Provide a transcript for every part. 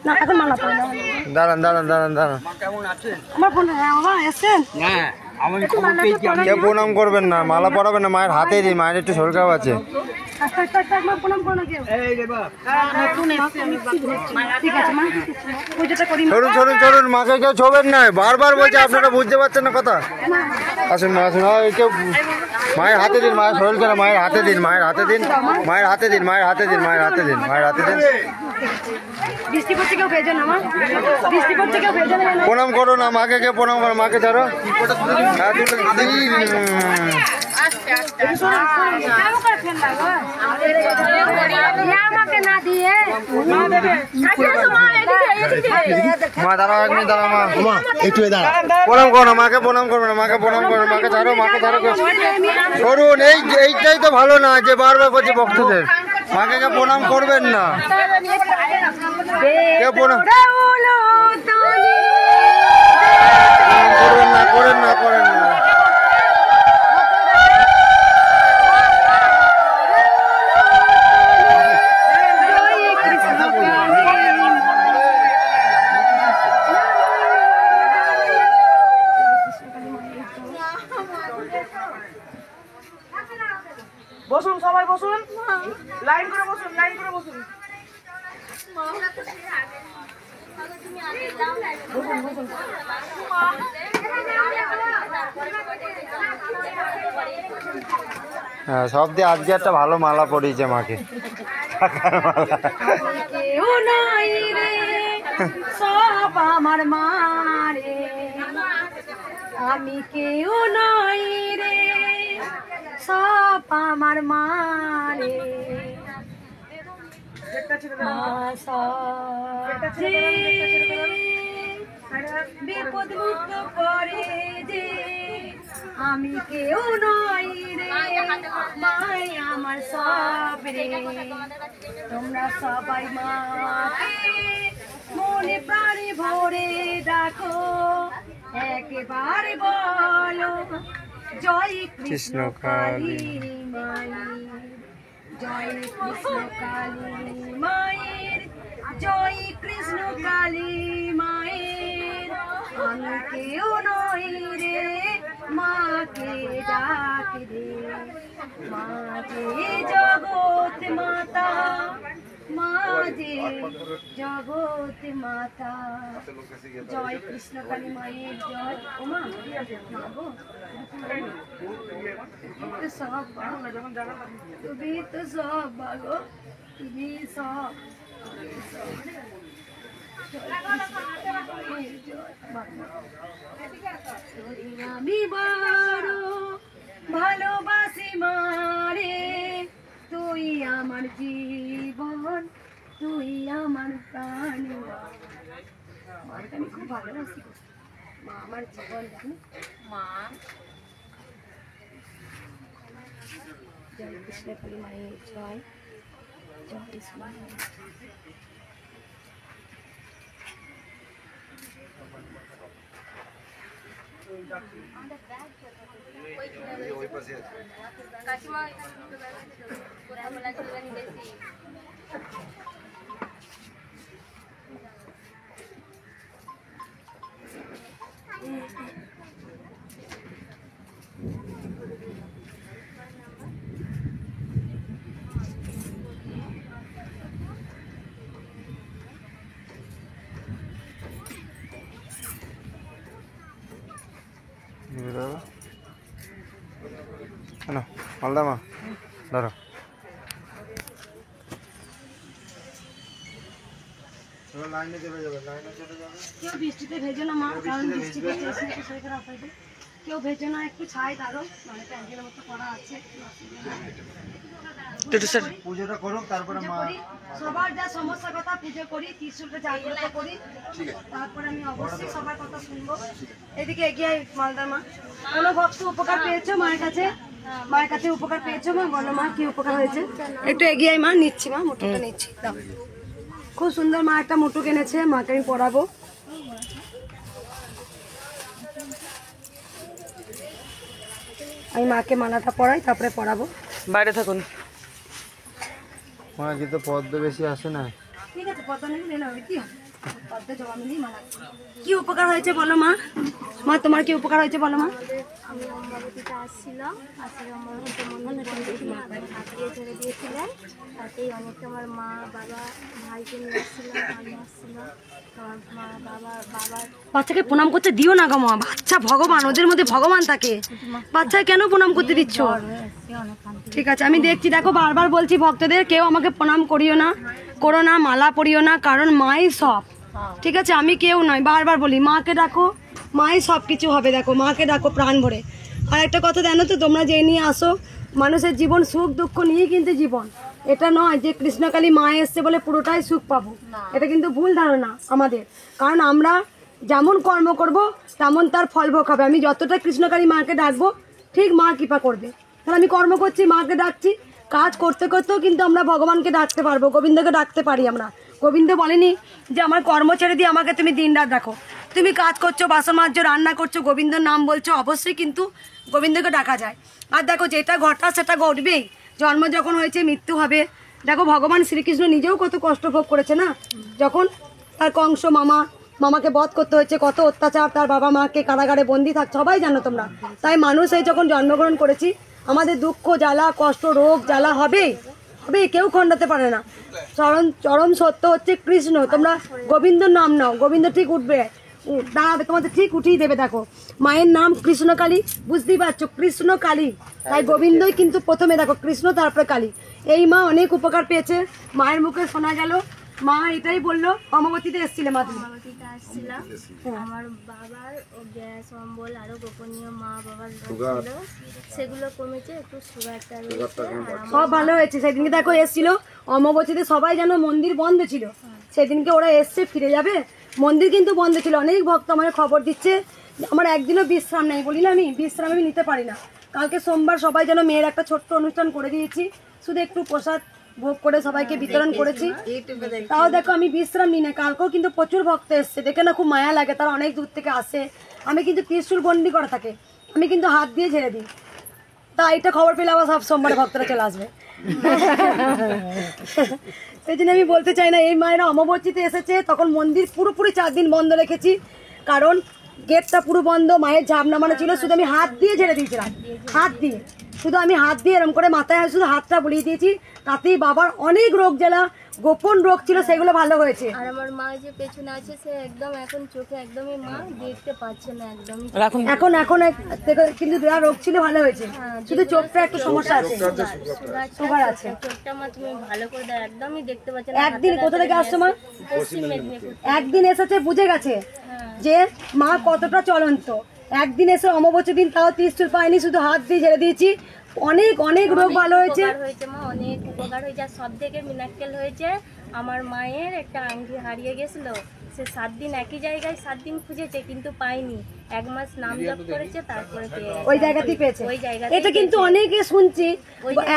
না এখন মালা পড়ে না। দাঁড়ান দাঁড়ান দাঁড়ান দাঁড়ান। আমার ফোন বাবা এসছেন? কেউ প্রণাম করবেন না, মালা পরাবেন না, মায়ের হাতে দিন, মায়ের একটু শরীর খারাপ আছে। চলুন চলুন চলুন, মাকে কেউ ছোবেন না, বারবার বলছে, আপনারা বুঝতে পারছেন না কথা। আসুন মা আসুন, কেউ মায়ের হাতে দিন, মায়ের শরীর খারাপ, মায়ের হাতে দিন, মায়ের হাতে দিন, মায়ের হাতে দিন, মায়ের হাতে দিন, মায়ের হাতে দিন, মায়ের হাতে দিন। প্রণাম করো না মাকে, কেউ প্রণাম করো, মাকে ছাড়ো। মা দাঁড়াও, এক মিনিট দাঁড়াও, মা একটু প্রণাম করো না মাকে, প্রণাম করবে না, মাকে প্রণাম করো, মাকে ছাড়ো, মাকে ছাড়ো করুন। এইটাই তো ভালো না যে বারবার করছি ভক্তদের, মাকে কেউ প্রণাম করবেন না, কেউ প্রণাম করবেন না, করেন না, করেন না। বসুন সবাই, বসুন, লাইন করে বসুন, লাইন করে বসুন। হ্যাঁ, সব দিয়ে আজকে একটা ভালো মালা পরিয়েছে মাকে। কেউ নাই রে সব আমার মারে, আমি কেউ নাই রে সব আমার মারে, বিপদ মুক্ত করে যে আমি কেউ নই রে, মাই আমার সব রে। তোমরা সবাই মাকে মনে প্রাণে ভরে ডাকো, একেবারে বলো জয় কৃষ্ণ কালী মায়ের, জয় কৃষ্ণ কালী মায়ের, জয় কৃষ্ণ কালী মায়ের। আমি কেউ নই রে মাকে ডাক রে, মাঝে জগৎ মাতা, মাঝে জগৎ মাতা। জয় কৃষ্ণ কালী মায়ের জয়। ওমা মাগো সব তুমি তো সব ভালো, তুমি সব। আমি বড় ভালোবাসি মারে, তুই আমার জীবন, তুই আমার প্রাণ। মাকে আমি খুব ভালোবাসি, মা আমার জীবন, জানো মা। জয় কৃষ্ণ কালী মায়ের জয়, জয় কৃষ্ণ। মালদা মা ধরো, কেউ বৃষ্টিতে ভেজো না মা, কারণ বৃষ্টিতে শরীর খারাপ হয়ে যায়। কেউ ভেজো না, একটু ছাই দাঁড়ো, মানে প্যান্ডেলের মতো করা আছে। পুজোটা করুক, তারপরে মা সবার যা সমস্যার কথা পুজো করি, ত্রিশূলটা জাগ্রত করি, তারপরে আমি অবশ্যই সবার কথা শুনবো। এদিকে এগিয়ে মালদার মা, কোনো ভক্ত উপকার পেয়েছো মায়ের কাছে? মায়ের কাছে উপকার পেয়েছো মা? বলো মা কি উপকার হয়েছে? একটু এগিয়ে মা, নিচ্ছি মা, মুটুটা নিচ্ছি, দাও। খুব সুন্দর মা একটা মুটুক এনেছে, মাকে আমি পরাবো। আমি মাকে মালাটা পরাই, তারপরে পরাবো। বাইরে থাকুন মা, কি তো পদ্ম বেশি আসে না। ঠিক আছে। কথা নেই না কি পদ্মে জমা মিলিয়ে মালা কি উপকার হয়েছে বলো মা? মা তোমার কি উপকার হয়েছে বলো মা? আমি অম্বাবতীতে আসছিলাম, আসলে আমার হচ্ছে মন্দির হাতিয়ে ছেড়ে দিয়েছিলেন, তাতেই অনেকটা আমার মা বাবা ভাইকে নিয়ে আসছিলাম, আমি আসছিলাম, আমার মা বাবার বাচ্চাকে প্রণাম করতে দিও না গো মা, বাচ্চা ভগবান, ওদের মধ্যে ভগবান থাকে, বাচ্চাকে কেন প্রণাম করতে দিচ্ছ? ঠিক আছে আমি দেখছি, দেখো বারবার বলছি ভক্তদের কেউ আমাকে প্রণাম করিও না, করো না, মালা পরিও না, কারণ মাই সব, ঠিক আছে? আমি কেউ নয়, বারবার বলি মাকে ডাকো, মাই সব কিছু হবে, দেখো মাকে ডাকো প্রাণ ভরে। আর একটা কথা জানো তো, তোমরা যে নিয়ে আসো মানুষের জীবন সুখ দুঃখ নিয়ে কিন্তু জীবন, এটা নয় যে কৃষ্ণকালী মা এসছে বলে পুরোটাই সুখ পাবো, এটা কিন্তু ভুল ধারণা আমাদের। কারণ আমরা যেমন কর্ম করব তেমন তার ফল ভোগ হবে। আমি যতটা কৃষ্ণকালী মাকে ডাকবো ঠিক মা কৃপা করবে। কারণ আমি কর্ম করছি, মাকে ডাকছি, কাজ করতে করতেও কিন্তু আমরা ভগবানকে ডাকতে পারবো, গোবিন্দকে ডাকতে পারি আমরা। গোবিন্দ বলেনি যে আমার কর্ম ছেড়ে দিয়ে আমাকে তুমি দিন রাত ডাকো, তুমি কাজ করছো, বাসন মাজছো, রান্না করছো, গোবিন্দর নাম বলছো, অবশ্যই কিন্তু গোবিন্দকে ডাকা যায়। আর দেখো যেটা ঘটা সেটা ঘটবেই, জন্ম যখন হয়েছে মৃত্যু হবে। দেখো ভগবান শ্রীকৃষ্ণ নিজেও কত কষ্ট ভোগ করেছে না, যখন তার কংস মামাকে বধ করতে হয়েছে, কত অত্যাচার, তার বাবা মাকে কারাগারে বন্দি থাক, সবাই জানো তোমরা। তাই মানুষ এই যখন জন্মগ্রহণ করেছি আমাদের দুঃখ জ্বালা কষ্ট রোগ জ্বালা হবেই হবে, কেউ খণ্ডাতে পারে না। চরম সত্য হচ্ছে কৃষ্ণ, তোমরা গোবিন্দর নাম নাও, গোবিন্দ ঠিক উঠবে, দাঁড়াবে, তোমাদের ঠিক উঠিয়ে দেবে। দেখো মায়ের নাম কৃষ্ণকালী, বুঝতেই পারছো, কৃষ্ণকালী, তাই গোবিন্দই কিন্তু প্রথমে, দেখো কৃষ্ণ তারপরে কালী। এই মা অনেক উপকার পেয়েছে, মায়ের মুখে শোনা গেল, মা এটাই বললো অমাবতীতে এসেছিলে মা তুমি। অম্বাবতীতে আসছিলাম, আমার বাবার গ্যাস অম্বল আরো গোপনীয় মা বাবার রোগ ছিল, সেগুলো কমেছে, একটু সুগারটা রয়েছে, সব ভালো হয়েছে। সেদিনকে দেখো এসেছিল অমাবতীতে, সবাই যেন মন্দির বন্ধ ছিল, সেদিনকে ওরা এসছে, ফিরে যাবে, মন্দির কিন্তু বন্ধ ছিল। অনেক ভক্ত আমাকে খবর দিচ্ছে, আমার একদিনও বিশ্রাম নেই, বলি না আমি বিশ্রাম আমি নিতে পারি না। কালকে সোমবার সবাই যেন মেয়ের একটা ছোট্ট অনুষ্ঠান করে দিয়েছি, শুধু একটু প্রসাদ ভোগ করে সবাইকে বিতরণ করেছি, তাও দেখো আমি বিশ্রাম নিই না। কালকেও কিন্তু প্রচুর ভক্ত এসছে, দেখে না খুব মায়া লাগে, তারা অনেক দূর থেকে আসে। আমি কিন্তু ত্রিশূল গন্ডি করা থাকে, আমি কিন্তু হাত দিয়ে ঝেড়ে দিই, তা এটা খবর পেলে আবার সব সোমবার ভক্তরা চলে আসবে। সেই জন্য আমি বলতে চাই না, এই মায়েরা অমাবস্যাতে এসেছে তখন মন্দির পুরোপুরি 4 দিন বন্ধ রেখেছি, কারণ গেটটা পুরো বন্ধ, মায়ের ঝাপ নামানো ছিল, শুধু আমি হাত দিয়ে ঝেড়ে দিয়েছিলাম, হাত দিয়ে, শুধু আমি হাত দিয়ে এরকম করে মাথায় শুধু হাতটা বুলিয়ে দিয়েছি, তাতেই বাবার অনেক রোগ জ্বালা গোপন রোগ ছিল সেগুলো ভালো হয়েছে। আর আমার মা যে পেছনে আছে সে একদম এখন চোখে একদমই মা দেখতে পাচ্ছে না, একদমই এখন এখন কিন্তু যা রোগ ছিল ভালো হয়েছে, শুধু চোখটা একটু সমস্যা আছে, সুগার আছে। চোখটা মা তুমি ভালো করে দাও, একদমই দেখতে পাচ্ছে না। একদিন কোথা থেকে আসছো মা? পশ্চিম মেদিনীপুর। একদিন এসেছে, বুঝে গেছে যে মা কতটা চলন্ত। একদিন এসে অমাবস্যার দিন তাও ত্রিশূল পায়নি, শুধু হাত দিয়ে ঝেড়ে দিয়েছি, অনেক অনেক রোগ ভালো হয়েছে। মা অনেক উপকার হয়েছে, আর সব থেকে মিরাক্কেল হয়েছে আমার মায়ের একটা আংটি হারিয়ে গেছিল, সে 7 দিন একই জায়গায় 7 দিন খুঁজেছে কিন্তু পায়নি, 1 মাস নাম জপ করেছে, তারপরে ওই জায়গাতেই পেয়েছে। ওই জায়গা এটা কিন্তু অনেকে শুনছি,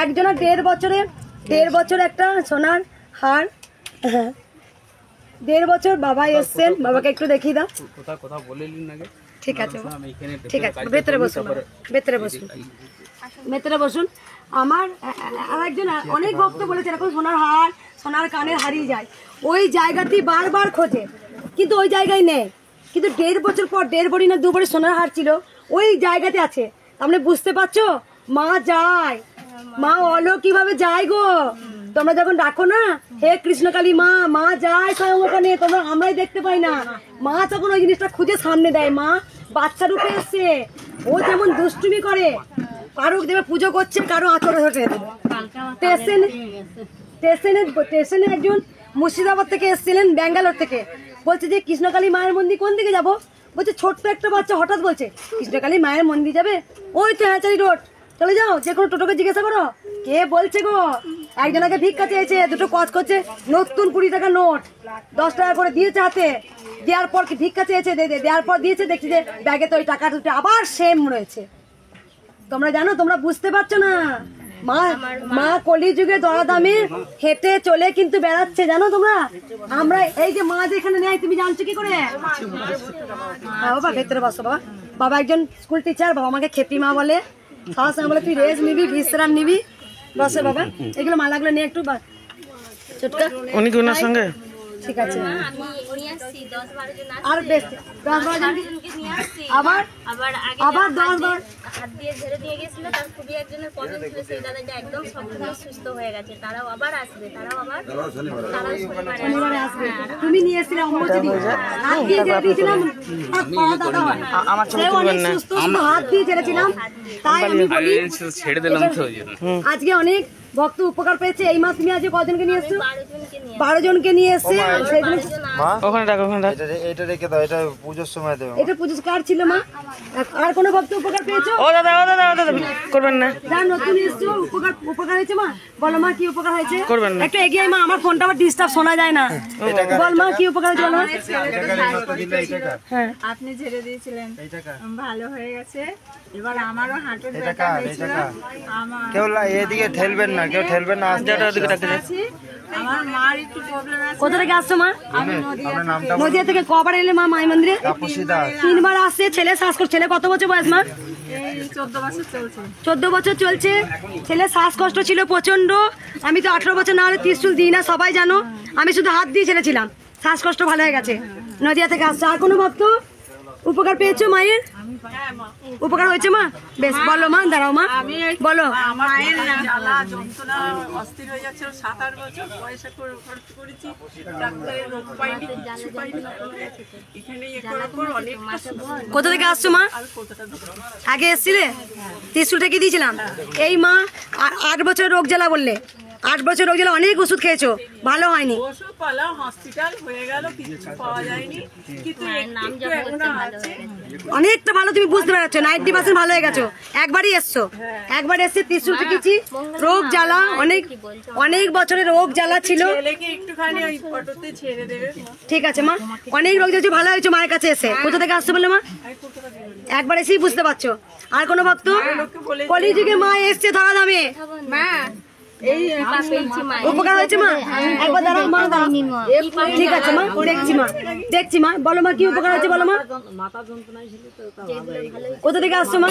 একজনের 1.5 বছর একটা সোনার হার, 1.5 বছর বাবা এসছেন, বাবাকে একটু দেখিয়ে দাও। কথা বলেলেন আগে, ঠিক আছে ঠিক আছে, ভেতরে বসুন, ভেতরে বসুন, ভেতরে বসুন। আমার আরেকজন অনেক ভক্ত বলেছে এরকম সোনার হার, সোনার কানের হারিয়ে যায়, ওই জায়গাতেই বারবার খোঁজে কিন্তু ওই জায়গায় নেই, কিন্তু 1.5 বছর পর 1.5 ভরি না 2 ভরি সোনার হার ছিল ওই জায়গাতে আছে। আপনি বুঝতে পারছো, মা যায়, মা অলৌকিকভাবে যায় গো। তোমরা যখন ডাকো না হে কৃষ্ণকালী মা, মা যায় স্বয়ং ওখানে, তোমরা আমরাই দেখতে পাই না, মা তখন ওই জিনিসটা খুঁজে সামনে দেয়। মা বাচ্চা রূপে এসছে, ও যেমন দুষ্টুমি করে, কারো দেবে পুজো করছে, কারো আচরে ধরে স্টেশনে একজন মুর্শিদাবাদ থেকে এসেছিলেন, ব্যাঙ্গালোর থেকে, বলছে যে কৃষ্ণকালী মায়ের মন্দির কোন দিকে যাবো, বলছে ছোট্ট একটা বাচ্চা হঠাৎ বলছে কৃষ্ণকালী মায়ের মন্দির যাবে, ওই তো হ্যাচারি রোড, চলে যাও, যে কোনো টোটোকে জিজ্ঞাসা করো। কে বলছে গো? একজনকে ভিক্ষা চেয়েছে, 2টো কাজ করছে, নতুন 20 টাকা নোট 10 টাকা করে দিয়েছে হাতে, দেওয়ার পর ভিক্ষা চেয়েছে, দেওয়ার পর দিয়েছে, দেখছি যে ব্যাগে তো ওই টাকা দুটো আবার সেম রয়েছে। তোমরা জানো, তোমরা বুঝতে পারছো না, মা কলিযুগে দরাদামে হেঁটে চলে কিন্তু বেড়াচ্ছে, জানো তোমরা। আমরা এই যে মা যেখানে নেয় তুমি জানছো কি করে? বাবা ভেতরে বসো, বাবা, বাবা একজন স্কুল টিচার, বাবা আমাকে খেপি মা বলে, সবার সঙ্গে বলে তুই রেস্ট নিবি, বিশ্রাম নিবি, বসে বাবা, এগুলো মালাগুলো নিয়ে একটু চটকা, উনি কি ওনার সঙ্গে ঠিক আছে। আমি নিয়ে আসছি 10-12 জন আর আসছে, বেশ 10-12 জনকে জনকে নিয়ে আসছি। আবার আবার আগে আবার যারা 10-12 হাত দিয়ে ঝেড়ে দিয়ে গেছিল, তার খুবই একজনের প্রবলেম ছিল, সেই দাদাটা একদম সম্পূর্ণ সুস্থ হয়ে গেছে। তারাও আবার আসবে, তারাও শনিবারে আসবে। তুমি নিয়ে এসেছিলে অম্বুবাচী দিন, হাত দিয়ে ঝেড়ে দিয়েছিলাম, আর পাড়া দাদা হয় সে অনেক সুস্থ, শুধু হাত দিয়ে ঝেড়েছিলাম। তাই আমি বলি ছেড়ে দিলাম তো ওই জন্য। আজকে অনেক ভক্ত উপকার পেয়েছে। এই মাস তুমি আজকে কজনকে নিয়ে এসছো? 12 জনকে নিয়ে 12 জনকে নিয়ে এসছে। সেই জন্য মা ওখানে রাখো, ওখানে রাখো। এটা রেখে দাও, এটা পুজোর সময় দেবো। এটা পুজো কার্ড ছিল মা। আর কোনো ভক্ত উপকার পেয়েছো? ও দাদা, ও দাদা, ও দাদা, করবেন না। যারা নতুন এসছো উপকার হয়েছে মা? বলো মা কি উপকার হয়েছে? করবেন না। একটু এগিয়ে আয় মা, আমার ফোনটা আবার ডিস্টার্ব শোনা যায় না। বল মা কি উপকার হয়েছে বলো মা। হ্যাঁ আপনি ঝেড়ে দিয়েছিলেন, ভালো হয়ে গেছে। এবার আমারও হাঁটুর এটা ব্যথা কার? হয়েছিল। এটা কার? আমার কেউ এদিকে ঠেলবেন না, কেউ ঠেলবেন না। আসতে আছি, আমার মার একটু প্রবলেম আছে। কোথা থেকে আসছো মা? আপনার নামটা নদিয়া থেকে কবার এলে মা মাই মন্দিরে? তাপসী দাস। 3 বার আসছে। ছেলে শ্বাসকষ্ট, ছেলে কত বছর বয়স মা? এই 14 বছর চলছে। 14 বছর চলছে। ছেলে শ্বাসকষ্ট ছিল প্রচন্ড। আমি তো 18 বছর না হলে ত্রিশূল দিই না, সবাই জানো। আমি শুধু হাত দিয়ে ছেড়েছিলাম, শ্বাসকষ্ট ভালো হয়ে গেছে। নদিয়া থেকে আসছে। আর কোনো ভক্ত উপকার পেয়েছো মায়ের? উপকার হয়েছে মা? বেশ বলো মা, দাঁড়াও মা, বলো। মায়ের জ্বালা যন্ত্রণা অস্থির হয়ে যাচ্ছে। 7-8 বছর পয়সা খরচ করেছি, ডাক্তারের রোগ পাইনি, কিছু পাইনি। এখানে করার পর অনেকটা সুবিধা। কোথা থেকে আসছো মা? আর কতটা দূর? আগে এসছিলে? ত্রিশূল থেকে দিয়েছিলাম। এই মা 8 বছরের রোগ জ্বালা বললে, 8 বছর রোগ জ্বালা অনেক ওষুধ খেয়েছো, ভালো হয়নি। ওষুধ পালা হসপিটাল হয়ে গেল, কিছু পাওয়া যায়নি, কিন্তু একটু এখনো আছে। অনেকটা ভালো, তুমি বুঝতে পারছো। 90% ভালো হয়ে গেছো। একবারই এসছো, একবার এসে ত্রিশূল ঠেকেছি। রোগ জ্বালা অনেক বছরের রোগ জ্বালা ছিল। ছেলেকে একটুখানি ওই ফটোতে ছেড়ে দেবে। ঠিক আছে মা, অনেক রোগ জ্বালা ভালো হয়েছে মায়ের কাছে এসে। কোথা থেকে আসছো বলে মা? একবার এসেই বুঝতে পারছো। আর কোনো ভক্ত? কলিযুগে মা এসছে ধরা দামে। মা এই উপকার হয়েছে মা? একবার দাঁড়াও মা, দাঁড়াও। ঠিক আছে মা, দেখছি মা, দেখছি মা। বলো মা কি উপকার হয়েছে বলো মা। কোথা থেকে আসছো মা?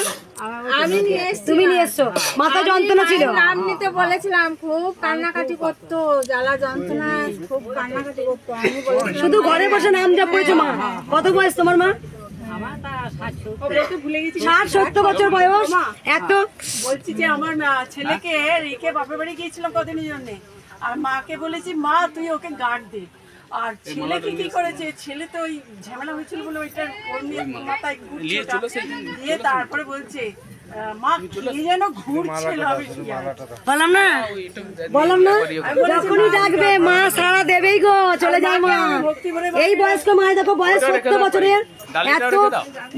আমি নিয়ে এসেছি। তুমি নিয়ে এসছো। মাথা যন্ত্রণা ছিল। নাম নিতে বলেছিলাম, খুব কান্নাকাটি করতো, জ্বালা যন্ত্রণা খুব কান্নাকাটি করতো। আমি বলেছিলাম শুধু ঘরে বসে নাম জপ করেছো মা। কত বয়স তোমার মা? ভুলে গেছি। 60-70 বছর বয়স। এত বলছি যে আমার ছেলেকে রেখে বাপের বাড়ি গিয়েছিলাম কদিনের জন্য, আর মাকে বলেছি মা তুই ওকে গার্ড দে। আর ছেলেকে কি করেছে, ছেলে তো ওই ঝামেলা হয়েছিল বলে ওইটার ওর নিয়ে মাথায় ঘুরছে, দিয়ে তারপরে বলছে মা কি যেন ঘুরছে লাভে কি আর। বললাম না, বললাম না, যখনই ডাকবে মা সারা দেবেই গো। চলে যায় মা। এই বয়স্ক মায়ের দেখো, বয়স 70 বছরের, এত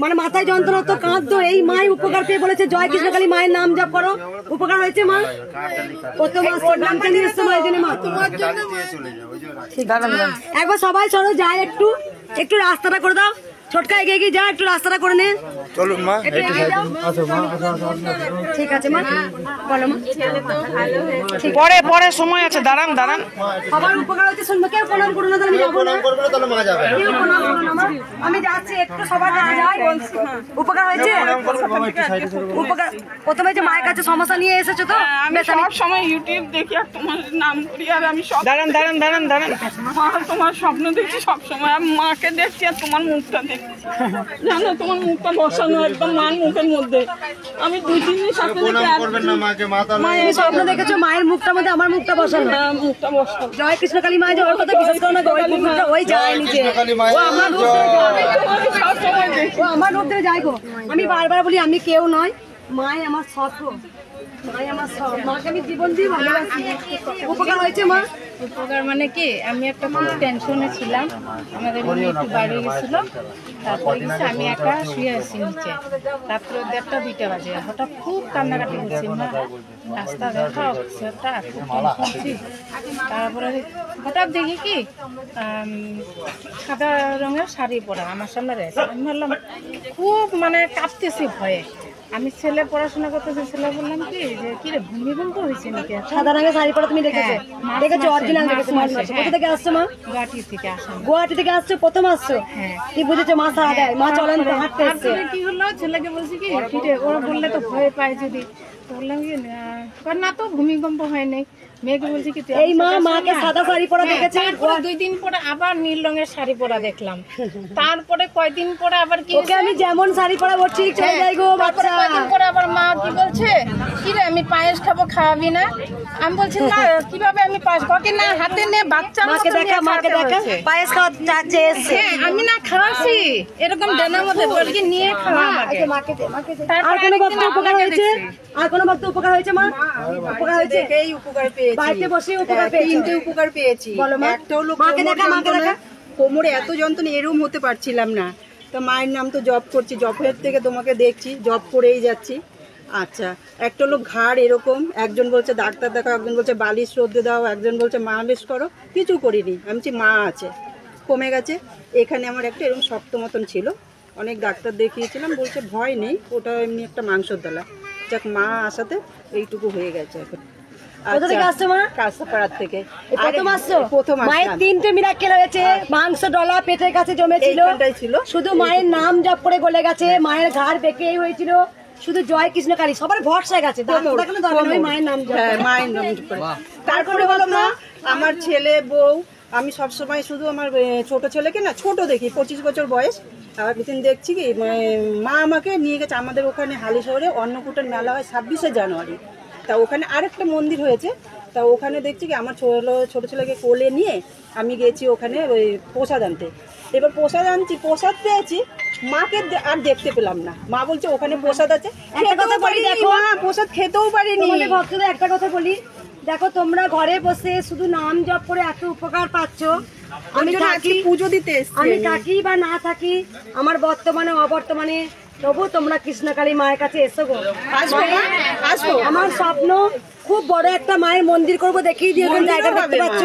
মানে মাথায় যন্ত্রণা তো কাঁদতো। এই মাই উপকার পেয়ে বলেছে জয় কৃষ্ণকালী মায়ের নাম জপ করো। উপকার হয়েছে মা। কত মাস নামটা নিয়ে এসছো মা, এই জন্য মা। একবার সবাই চলো যায়, একটু একটু রাস্তাটা করে দাও। ছোটকা এগিয়ে গিয়ে যা, একটু রাস্তাটা করে নে। চলুন মা, একটু একটু এগিয়ে যাও। আসো মা, আসো আসো। ঠিক আছে মা, বলো মা। পরে পরে সময় আছে, দাঁড়ান দাঁড়ান। সবার উপকার হচ্ছে। শুনবো কেউ প্রণাম করো না, তাহলে আমি যাবো না। প্রণাম করবে না তাহলে মা যাবে। কেউ প্রণাম করো না মা। আমি যাচ্ছি, একটু সবার কাছে যাই। উপকার হয়েছে? উপকার প্রথমে যে মায়ের কাছে সমস্যা নিয়ে এসেছো তো? আমি বেশ, আমি সব সময় ইউটিউব দেখি আর তোমার নাম করি, আর আমি সব দাঁড়ান দাঁড়ান দাঁড়ান দাঁড়ান। মা তোমার স্বপ্ন দেখছি সব সময়, আমি মাকে দেখছি আর তোমার মুখটা দেখছি। জানো তোমার মুখটা বসানো একদম মার মুখের মধ্যে। আমি 2-3 দিন সাথে প্রণাম করবেন না মাকে, মা তাহলে তুমি স্বপ্ন দেখেছো মায়ের মুখটার মধ্যে আমার মুখটা বসানো। মুখটা বসানো। জয় কৃষ্ণকালী মা, যে ওর কথা বিশ্বাস করো না গো, ওই মুখটা ওই যায় নিজে। কালী মায়ের জয়। তোমাকে সব সময় দেখি। ও আমার রূপ ধরে যাই গো। আমি বারবার বলি আমি কেউ নয়, মাই আমার সব গো। মাই আমার সব। মাকে আমি জীবন দিয়ে ভালোবাসি। উপকার হয়েছে মা? উপকার মানে কি, আমি একটা খুব টেনশনে ছিলাম। আমাদের মেয়ে একটু বাইরে গেছিল, তারপরে গেছে আমি একা শুয়ে আছি নিচে। রাত্রে 1:30-2টা বাজে, হঠাৎ খুব কান্নাকাটি করছি, মা রাস্তা দেখাও সেটা, খুব টেনশন ছিল। তারপরে হঠাৎ দেখি কি সাদা রঙের শাড়ি পরা আমার সামনে রয়েছে। আমি ভাবলাম খুব মানে কাঁপতেছি ভয়ে। আমি ছেলে পড়াশোনা করতেছি, ছেলে বললাম কি যে কি রে ভূমিকম্প হয়েছে নাকি? সাদা রঙের শাড়ি পরা তুমি দেখেছো? দেখেছো অরিজিনাল দেখেছো? কোথা থেকে আসছো মা? গুয়াহাটি থেকে আসলাম। গুয়াহাটি থেকে আসছো, প্রথম আসছো? কি বুঝেছো মা সারা দেয়, মা চলেন তো হাঁটতে এসছে। তারপরে কি হলো, ছেলেকে বলছি কি ফিরে, ওরা বললে তো ভয় পায় যদি, তো বললাম কি কয় না তো ভূমিকম্প হয় নাই। মেয়েকে বলছি কি তুই এই মা মাকে সাদা শাড়ি পরা দেখেছে, তারপরে 2 দিন পরে আবার নীল রঙের শাড়ি পরা দেখলাম। তারপরে কয়দিন পরে আবার কি ওকে আমি যেমন শাড়ি পরা বলছি চলে যাই গো তারপরে বাচ্চা। কয়দিন পরে আবার মা কি বলছে, কি রে আমি পায়েস খাবো, খাওয়াবি না? আমি বলছি না, কিভাবে আমি পায়েস খাওয়াকে না, হাতে নে বাচ্চা মাকে দেখা, মাকে দেখা পায়েস খাওয়া চাচ্ছে এসছে। হ্যাঁ আমি না খাওয়াছি, এরকম ডানার মধ্যে বলকি নিয়ে খাওয়া আমাকে। মাকে দে, মাকে দে। তারপরে আর কোনো আরেকদিন ভক্ত উপকার হয়েছে? আর কোনো ভক্ত উপকার হয়েছে মা? উপকার হয়েছে? এই উপকার পেয়েছি, বাড়িতে বসে উপকার পেয়েছে। 3টে উপকার পেয়েছি। বলো মা। একটা হলো মাকে দেখা, মাকে দেখা। কোমরে এত যন্ত্রণা, এরম হতে পারছিলাম না, তো মায়ের নাম তো জব করছি, জবের থেকে তোমাকে দেখছি, জব করেই যাচ্ছি। আচ্ছা, একটা হলো ঘাড় এরকম, একজন বলছে ডাক্তার দেখাও, একজন বলছে বালিশ রোদে দাও, একজন বলছে মালিশ করো, কিছু করিনি। আমি বলছি মা আছে, কমে গেছে। এখানে আমার একটা এরকম শক্ত মতন ছিল, অনেক ডাক্তার দেখিয়েছিলাম, বলছে ভয় নেই, ওটা এমনি একটা মাংসর দলা। যাক মা আসাতে এইটুকু হয়ে গেছে এখন। কোথা থেকে আসছো মা? কাঁসাপাড়ার থেকে। এই প্রথম আসছো? প্রথম মায়ের আসলাম। 3টে মিরাক্কেল হয়েছে, মাংস ডলা পেটের কাছে জমেছিল, এইখানটাই ছিল। শুধু মায়ের নাম জপ করে গলে গেছে, মায়ের ঘাড় বেঁকেই হয়েছিল, শুধু জয় কৃষ্ণকালী সবার ভরসা গেছে। দেখানো দরকার নেই, মায়ের নাম জপ হ্যাঁ, করে। মায়ের নাম জপ করে। তারপরে বলো মা, আমার ছেলে বউ, আমি সবসময় শুধু আমার ছোট ছেলেকে না ছোট দেখি, 25 বছর বয়স। আর একদিন দেখছি কি মা আমাকে নিয়ে গেছে, আমাদের ওখানে হালি শহরে অন্নকূটের মেলা হয় 26শে জানুয়ারি, তা ওখানে আরেকটা মন্দির হয়েছে, তা ওখানে দেখছি কি আমার ছোট ছেলেকে কোলে নিয়ে আমি গেছি ওখানে ওই প্রসাদ আনতে। এবার প্রসাদ আনছি, প্রসাদ পেয়েছি, মাকে আর দেখতে পেলাম না। মা বলছে ওখানে প্রসাদ আছে, একটা কথা বলি দেখো, প্রসাদ খেতেও পারিনি। তোমাদের ভক্তদের একটা কথা বলি, দেখো তোমরা ঘরে বসে শুধু নাম জপ করে এত উপকার পাচ্ছ, আমি থাকি পুজো দিতে এসছি, আমি থাকি বা না থাকি, আমার বর্তমানে অবর্তমানে, তবু তোমরা কৃষ্ণকালী মায়ের কাছে এসো গো। আসবো। আমার স্বপ্ন খুব বড় একটা মায়ের মন্দির করবো, দেখিয়ে দিয়ে জায়গা দেখতে পাচ্ছ,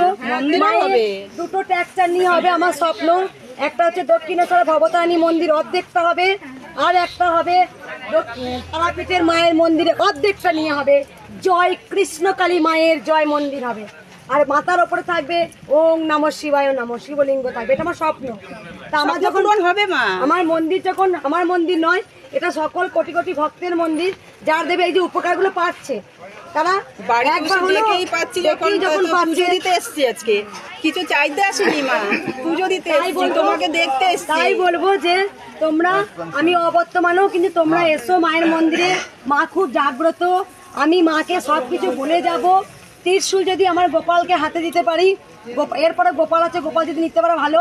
মায়ের 2টো ট্যাক্সার নিয়ে হবে আমার স্বপ্ন। একটা হচ্ছে দক্ষিণেশ্বর ভবতারিণী মন্দির অর্ধেকটা হবে, আর একটা হবে তারাপীঠের মায়ের মন্দিরে অর্ধেকটা নিয়ে হবে, জয় কৃষ্ণকালী মায়ের জয় মন্দির হবে। আর মাথার ওপরে থাকবে ওং নমঃ শিবায় নমঃ, শিবলিঙ্গ থাকবে। এটা আমার স্বপ্ন। তা আমার যখন হবে মা, আমার মন্দির যখন আমার মন্দির নয়, এটা সকল কোটি কোটি ভক্তের মন্দির, যার দেবে এই যে উপকারগুলো পাচ্ছে তারা একবার হলো যখন পাচ্ছে দিতে এসছি, আজকে কিছু চাইতে আসিনি মা, পুজো দিতে এসছি, তোমাকে দেখতে এসছি। তাই বলবো যে তোমরা, আমি অবর্তমানেও কিন্তু তোমরা এসো মায়ের মন্দিরে, মা খুব জাগ্রত। আমি মাকে সবকিছু বলে যাব। ত্রিশূল যদি আমার গোপালকে হাতে দিতে পারি, এরপরে গোপাল আছে, গোপাল যদি নিতে পারে ভালো,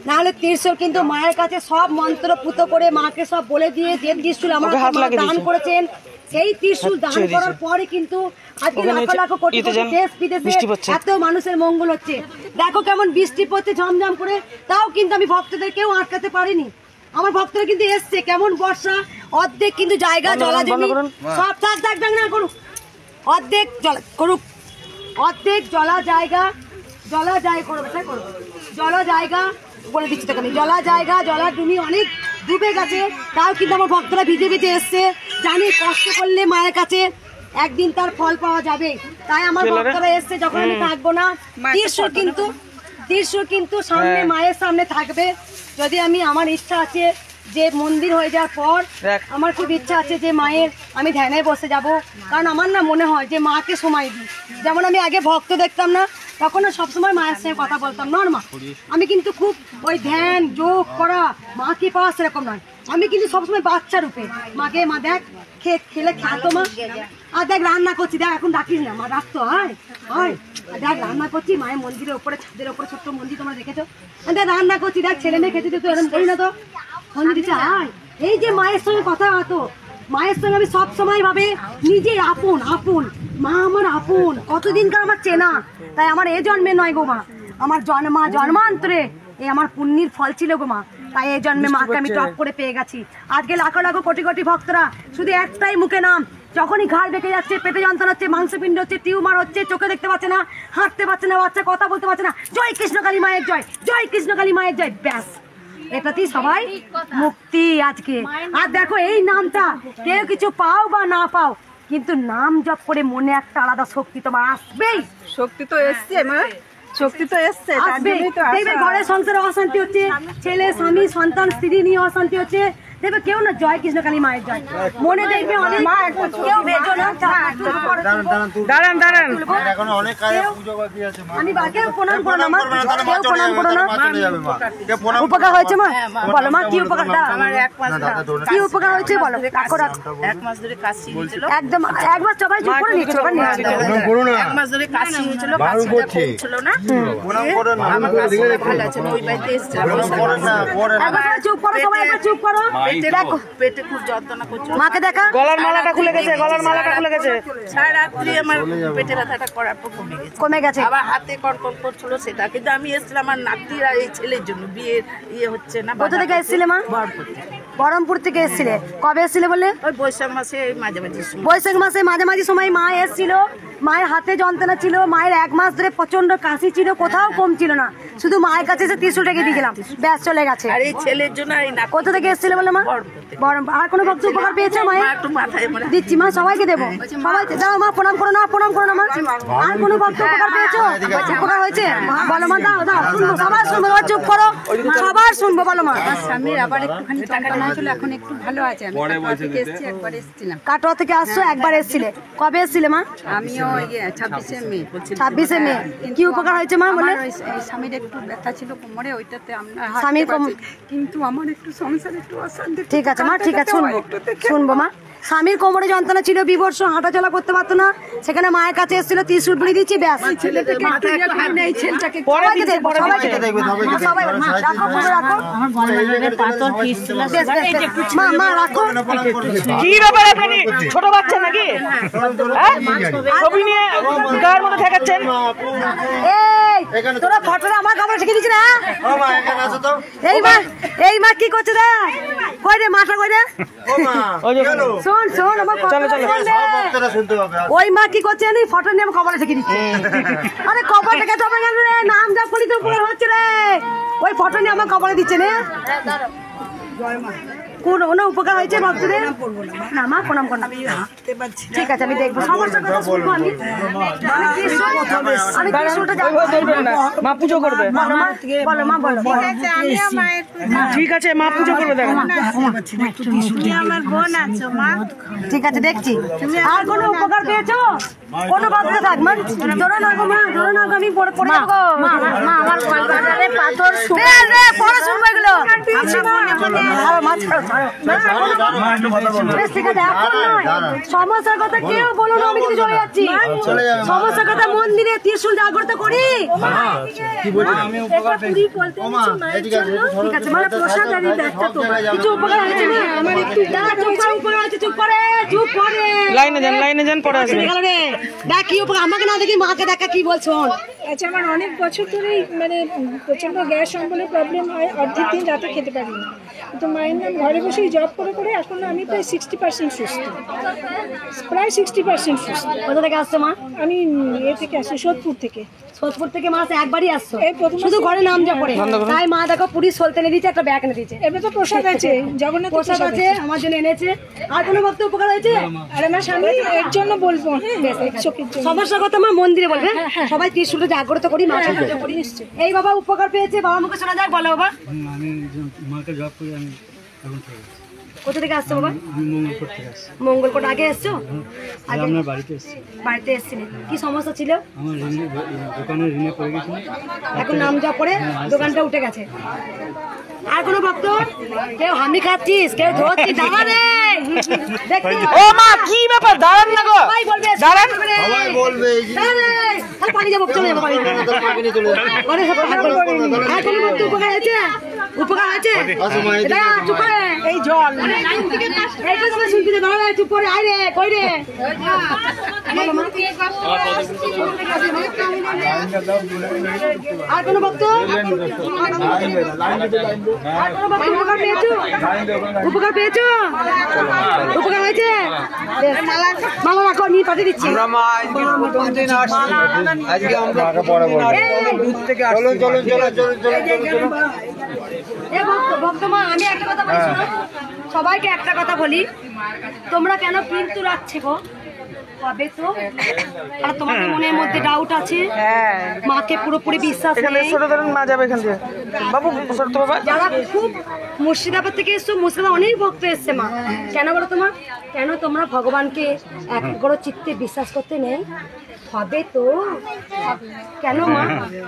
না হলে ত্রিশূল কিন্তু মায়ের কাছে সব মন্ত্র পুত করে মাকে সব বলে দিয়ে, যে ত্রিশূল আমার দান করেছেন, সেই ত্রিশূল দান করার পরে কিন্তু আজকে লাখ লাখ কোটি কোটি দেশ বিদেশে এত মানুষের মঙ্গল হচ্ছে। দেখো কেমন বৃষ্টি পড়ছে ঝমঝম করে, তাও কিন্তু আমি ভক্তদের কেউ আটকাতে পারিনি। আমার ভক্তরা কিন্তু এসছে, কেমন বর্ষা, অর্ধেক কিন্তু জায়গা জলা জমি সব থাক না করুক, অর্ধেক জল করুক, অর্ধেক জলা জায়গা করবে, তাই করবো জলা জায়গা বলে দিচ্ছি তোকে, জলা জায়গা জলা জমি অনেক ডুবে গেছে, তাও কিন্তু আমার ভক্তরা ভিজে ভিজে এসছে। জানি কষ্ট করলে মায়ের কাছে একদিন তার ফল পাওয়া যাবে, তাই আমার ভক্তরা এসছে। যখন আমি থাকবো না, ত্রিশূল কিন্তু সামনে মায়ের সামনে থাকবে। যদি আমার ইচ্ছা আছে যে মন্দির হয়ে যাওয়ার পর আমার খুব ইচ্ছা আছে যে মায়ের আমি ধ্যানে বসে যাব, কারণ আমার না মনে হয় যে মাকে সময় দিই। যেমন আমি আগে ভক্ত দেখতাম না, তখন না সবসময় মায়ের সঙ্গে কথা বলতাম নর্মাল, আমি কিন্তু খুব ওই ধ্যান যোগ করা মাকে পাওয়া সেরকম নয়, আমি কিন্তু সবসময় বাচ্চা রূপে মাকে, মা দেখ খেলে খাতো মা, আর দেখ রান্না করছি, দেখ এখন ডাকিস না মা, ডাকতো হয় দেখ রান্না করছি মায়ের মন্দিরের উপরে, ছাদের উপরে ছোট্ট মন্দির তোমরা দেখেছো, দেখ রান্না করছি, দেখ ছেলে মেয়ে খেতে তো এরকম করি না তো, এই যে মায়ের সঙ্গে কথা হতো, মায়ের সঙ্গে আমি সব সময় ভাবে নিজে আপন মা, আমার আপন, কতদিনকার আমার চেনা, তাই আমার এ জন্মে নয় গো মা, আমার জন্মান্তরে এই আমার পুণ্যের ফল ছিল গো মা, তাই এই জন্মে মাকে আমি টপ করে পেয়ে গেছি। আজকে লাখো লাখো কোটি কোটি ভক্তরা শুধু একটাই মুখে নাম, যখনই ঘাড় বেঁকে যাচ্ছে, পেটে যন্ত্রণা হচ্ছে, মাংসপিণ্ড হচ্ছে, টিউমার হচ্ছে, চোখে দেখতে পাচ্ছে না, হাঁটতে পারছে না, বাচ্চা কথা বলতে পারছে না, জয় কৃষ্ণকালী মায়ের জয়, জয় কৃষ্ণকালী মায়ের জয়, ব্যাস এটাতেই সবাই মুক্তি আজকে। আর দেখো এই নামটা কেউ কিছু পাও বা না পাও, কিন্তু নাম জপ করে মনে একটা আলাদা শক্তি তোমার আসবেই। শক্তি তো এসছে মা, শক্তি তো এসছে, তার জন্যই তো ঘরে সংসারে অশান্তি হচ্ছে, ছেলে স্বামী সন্তান স্ত্রী নিয়ে অশান্তি হচ্ছে, দেখবে কেউ না জয় কৃষ্ণকালী মায়ের জয় মনে দেখবে অনেক কেউ ভেজো না দাঁড়ান দাঁড়ান এখন অনেক কাজে পুজো বাকি আছে মা। আমি বাকে প্রণাম করো না মা, কেউ প্রণাম করো না। মা চলে যাবে মা। কেউ প্রণাম উপকার হয়েছে মা, বলো মা কি উপকার, আমার 1 মাস না, দাদা দৌড়ে কি উপকার হয়েছে বলো। রাখো রাখো 1 মাস ধরে কাশি হয়েছিল। একদম একবার সবাই চুপ করে নিচ্ছিল, প্রণাম করো না। 1 মাস ধরে কাশি হয়েছিল, বারণ কাশিটা করছি। কমছিল না। প্রণাম করো না। আমার কাশিটা ভালো আছে, ওই বাড়িতে এসেছিলাম। প্রণাম করো না, করে না। একবার সবাই চুপ করো, সবাই একবার চুপ করো। দেখো পেটে খুব যন্ত্রণা করছিল। মাকে দেখা, গলার মালাটা খুলে গেছে, গলার মালাটা খুলে গেছে। সারা রাত্রি আমার পেটে ব্যথাটা করার পর কমে গেছে। কমে গেছে। আবার হাতে কড়কড় করছিল সেটা, কিন্তু আমি এসেছিলাম আমার নাতির আর এই ছেলের জন্য, বিয়ের হচ্ছে না। কোথা থেকে এসেছিলে মা? বহরমপুর থেকে। বহরমপুর থেকে এসেছিলে। কবে এসেছিলে বলে? ওই বৈশাখ মাসে মাঝামাঝি সময়। বৈশাখ মাসে মাঝামাঝি সময় মা এসেছিল। মায়ের হাতে যন্ত্রণা ছিল, মায়ের 1 মাস ধরে প্রচন্ড কাশি ছিল, কোথাও কম ছিল না। শুধু মায়ের কাছে এসে ত্রিশূল রেখে দিয়ে গেলাম, ব্যাস চলে গেছে। আর এই ছেলের জন্য আর এই নাতি। কোথা থেকে এসেছিলে বলে মা? বহরমপুর থেকে। বহরমপুর। আর কোনো ভক্ত উপকার পেয়েছে মা মায়ের? একটু মাথায় মনে দিচ্ছি মা, সবাইকে দেবো। সবাই দাও মা, প্রণাম করো না, প্রণাম করো না মা। আর কোনো ভক্ত উপকার পেয়েছো? উপকার হয়েছে বলো মা, দাও দাও, শুনবো, সবার শুনবো। এবার চুপ করো, সবার শুনবো, বলো মা। স্বামীর আবার একটুখানি যন্ত্রণা হয়েছিল, এখন একটু ভালো আছে। আমি কাটোয়া থেকে এসেছি, একবার এসেছিলাম। কাটোয়া থেকে আসছো, একবার এসেছিলে। কবে এসেছিলে মা? আমিও 26শে মে। 26শে মে। কি উপকার হয়েছে মা বলে? আমার ওই স্বামীর একটু ব্যথা ছিল কোমরে, ওইটাতে আমরা স্বামীর কিন্তু আমার একটু সংসারে একটু অশান্তি। ঠিক আছে মা, ঠিক আছে, শুনবো শুনবো মা। স্বামীর কোমরে যন্ত্রণা ছিল, বিবর্ষ, হাঁটাচলা করতে পারতো না, সেখানে মায়ের কাছে এসেছিল, ত্রিশূল পুড়ি দিচ্ছি, ব্যাস। সবাইকে দেখবো, সবাইকে দেখবো। মা, সবাই মা রাখো, পুরো রাখো। বেশ, বেশ, বেশ। মা মা রাখো। কি ব্যাপার আপনি ছোট বাচ্চা নাকি? হ্যাঁ? ছবি নিয়ে গায়ের মধ্যে ঠেকাচ্ছেন। এই তোরা ফটোটা আমার কাপড়ে শিখে দিচ্ছি না? ও মা এখানে আসো তো। এই মা কি করছে রে? কই রে মাটা, কই রে? ও মা কেন? শোন শোন, আমার চলো, চলো। সব ভক্তরা শুনতে পাবে। ওই মা কি করছে জানি, ফটো নিয়ে আমার কপালে শিখে দিচ্ছে। আরে কপালটা কে তবে গেল রে, নাম যা বলি তো উপকার হচ্ছে রে। ওই ফটো নিয়ে আমার কপালে দিচ্ছে রে। কোন উপকার হয়েছে ভক্তদের? না মা, প্রণাম করো। ঠিক আছে, আমি দেখবো, সমস্যার কথা শুনবো। আমি ত্রিশূলটা জানবো। দেখবেন না, মা পুজো করবে। বলো মা, বলো মা, বলো। ঠিক আছে, মা পুজো করবে। দেখেন ঠিক আছে, দেখছি। আর কোনো উপকার পেয়েছো? কোনো ভক্ত থাক মা, ধরো না গো মা, ধরো না গো, আমি পড়ে যাবো। আমার কলকাতারে পাথর পরে শুনবো এগুলো। মা ছাড়ো, ছাড়ো। বেশ, ঠিক আছে, এখন নয়। সমস্যার কথা কেউ বলো না, আমি কিন্তু চলে যাচ্ছি। সমস্যার কথা মন্দিরে ত্রিশূল জাগ্রত করি। কি বলছেন? আমি উপকার পেয়েছি। ও মা এদিকে আসো, ঠিক আছে, মানে প্রসাদ আর এই ব্যাগটা তো কিছু উপকার হয়েছে না? আমার একটু চুপ করে, উপকার হয়েছে, চুপ করে, চুপ করে। লাইনে যান, পরে আসবে। গেল রে, দেখ কি উপকার, আমাকে না দেখি মাকে দেখা, কি বলছো? আচ্ছা, আমার অনেক বছর ধরেই মানে প্রচণ্ড গ্যাস অম্বলের প্রবলেম হয়, অর্ধেক দিন রাতে খেতে পারি না। তো মায়ের নাম ঘরে বসেই জব করে করে এখন আমি প্রায় 60% সুস্থ, প্রায় 60% সুস্থ। কোথা থেকে আসছো মা? আমি থেকে আসি সোদপুর থেকে। সোদপুর থেকে মা একবারই আসছো? এই প্রথম শুধু ঘরে নাম যা পড়ে, তাই মা দেখো পুরি সলতে এনে দিয়েছে, একটা ব্যাগ এনে দিয়েছে। এবার তো প্রসাদ আছে, জগন্নাথ প্রসাদ আছে, আমার জন্য এনেছে। আর কোনো ভক্ত উপকার হয়েছে? আর আমার স্বামী এর জন্য বলবো, চোখের জন্য। সমস্যার কথা মা মন্দিরে বলবে, সবাই ত্রিশূলটা জাগ্রত করি, মা পুজো করি। এই বাবা উপকার পেয়েছে, বাবা মুখে শোনা যাক, বলো বাবা। আমি মাকে জব করি, আমি এখন থেকে কোথা থেকে আসছো বাবা? আমি মঙ্গলকোট থেকে আসছি। মঙ্গলকোট আগে এসছো? আগে আপনার বাড়িতে এসেছি। বাড়িতে এসছিলেন, কি সমস্যা ছিল? আমার দোকানে ঋণে পড়ে গেছিল। এখন নাম যা পড়ে দোকানটা উঠে গেছে। আর কোনো ভক্ত? কেউ হামি খাচ্ছিস, কেউ ধরছিস, দাঁড়া রে। দেখতে ও মা, কি ব্যাপার? দাঁড়ান না গো, সবাই বলবে, দাঁড়ান। সবাই বলবে এই যে দাঁড়া রে। তাহলে পানি যাবো, চলে যাবো পানি। মাকে নিয়ে চলে যাবে। ঘরে সব পাহাড় করে। আর কোনো ভক্ত উপকার হয়েছে? উপকার হয়েছে? আসো মা এদিকে। দাঁড়া, চুপ করে। এই জল এইটা তুমি শুনবি না, দাঁড়া রে, চুপ করে, আয় রে, কই রে? বলো মা। আর কোনো ভক্ত? আর কোনো ভক্ত উপকার পেয়েছো? উপকার পেয়েছো? উপকার হয়েছে? বেশ। মালা রাখো, নিয়ে পাঠিয়ে দিচ্ছি। মাকে পরে বলবো। চলুন চলুন চলুন চলুন চলুন। এ ভক্ত মা, আমি একটা কথা বলি শোনো। সবাইকে একটা কথা বলি, তোমরা কেন কিন্তু রাখছে গো? হবে তো? আর তোমাদের মনের মধ্যে ডাউট আছে, হ্যাঁ মাকে পুরোপুরি বিশ্বাস এখানে নেই। ছোট ধরুন মা যাবে এখান থেকে বাবু ছোট তো বাবা যারা খুব মুর্শিদাবাদ থেকে এসছো, মুর্শিদাবাদ অনেক ভক্ত এসছে মা, কেন বলো তোমার? কেন তোমরা ভগবানকে একগ্র চিত্তে বিশ্বাস করতে নেই? হবে তো? কেন মা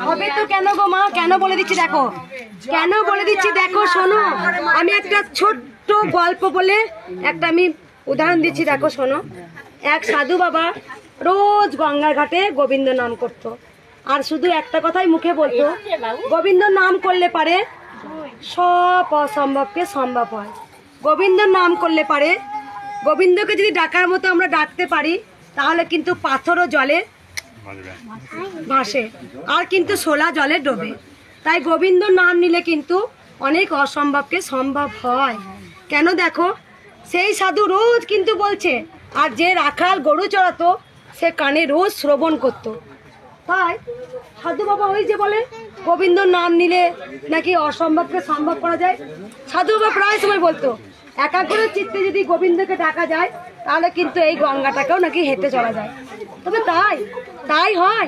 হবে তো? কেন গো মা? কেন বলে দিচ্ছি দেখো, কেন বলে দিচ্ছি দেখো, শোনো। আমি একটা ছোট্ট গল্প বলে একটা আমি উদাহরণ দিচ্ছি, দেখো শোনো। এক সাধু বাবা রোজ গঙ্গার ঘাটে গোবিন্দ নাম করতো, আর শুধু একটা কথাই মুখে বলতো, গোবিন্দ নাম করলে পারে সব অসম্ভবকে সম্ভব হয়। গোবিন্দ নাম করলে পারে, গোবিন্দকে যদি ডাকার মতো আমরা ডাকতে পারি, তাহলে কিন্তু পাথরও জলে ভাসে, আর কিন্তু সোলা জলে ডোবে। তাই গোবিন্দ নাম নিলে কিন্তু অনেক অসম্ভবকে সম্ভব হয়। কেন দেখো, সেই সাধু রোজ কিন্তু বলছে, আর যে রাখাল গরু চড়াতো সে কানে রোজ শ্রবণ করতো। তাই সাধু বাবা ওই যে বলে গোবিন্দ নাম নিলে নাকি অসম্ভবকে সম্ভব করা যায়। সাধু বাবা প্রায় সময় বলতো, একাগ্র চিত্তে যদি গোবিন্দকে ডাকা যায়, তাহলে কিন্তু এই গঙ্গাটাকেও নাকি হেঁটে চলা যায়। তবে তাই হয়।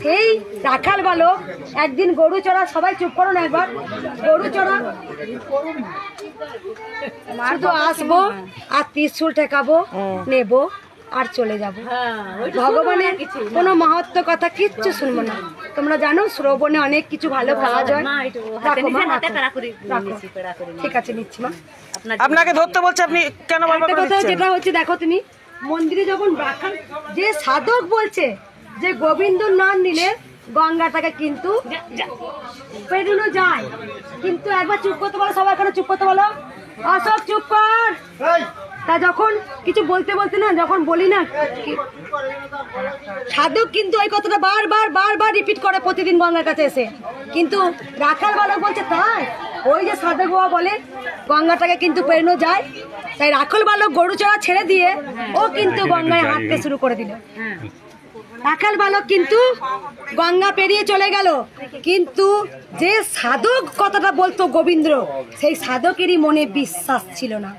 সেই রাখাল বালক একদিন গরু চড়া, সবাই চুপ করো না একবার, গরু চড়া শুধু আসবো আর ত্রিশূল ঠেকাবো, নেবো আর চলে যাব। ভগবানের কোনো মহত্ব কথা কিচ্ছু শুনবো না। তোমরা জানো শ্রবণে অনেক কিছু ভালো কাজ হয়। ঠিক আছে, নিচ্ছি মা। আপনাকে ধরতে বলছে, আপনি কেন বারবার করে দিচ্ছেন? যেটা হচ্ছে দেখো, তুমি মন্দিরে যখন রাখাল, যে সাধক বলছে যে গোবিন্দ নাম নিলে গঙ্গাটাকে কিন্তু পেরোনো যায়, কিন্তু একবার চুপ করতে বলো, সবাই এখানে চুপ করতে বলো, অশোক চুপ কর। তা যখন কিছু বলতে না, যখন বলি না, সাধক কিন্তু ওই কথাটা বারবার রিপিট করে প্রতিদিন গঙ্গার কাছে এসে, কিন্তু রাখাল বালক বলছে তাই। ওই যে সাধক বাবা বলে গঙ্গাটাকে কিন্তু পেরোনো যায়, তাই রাখাল বালক গরু চড়া ছেড়ে দিয়ে ও কিন্তু গঙ্গায় হাঁটতে শুরু করে দিল। রাখাল বালক কিন্তু গঙ্গা পেরিয়ে চলে গেল, কিন্তু যে সাধক কথাটা বলতো গোবিন্দ, সেই সাধকেরই মনে বিশ্বাস ছিল না।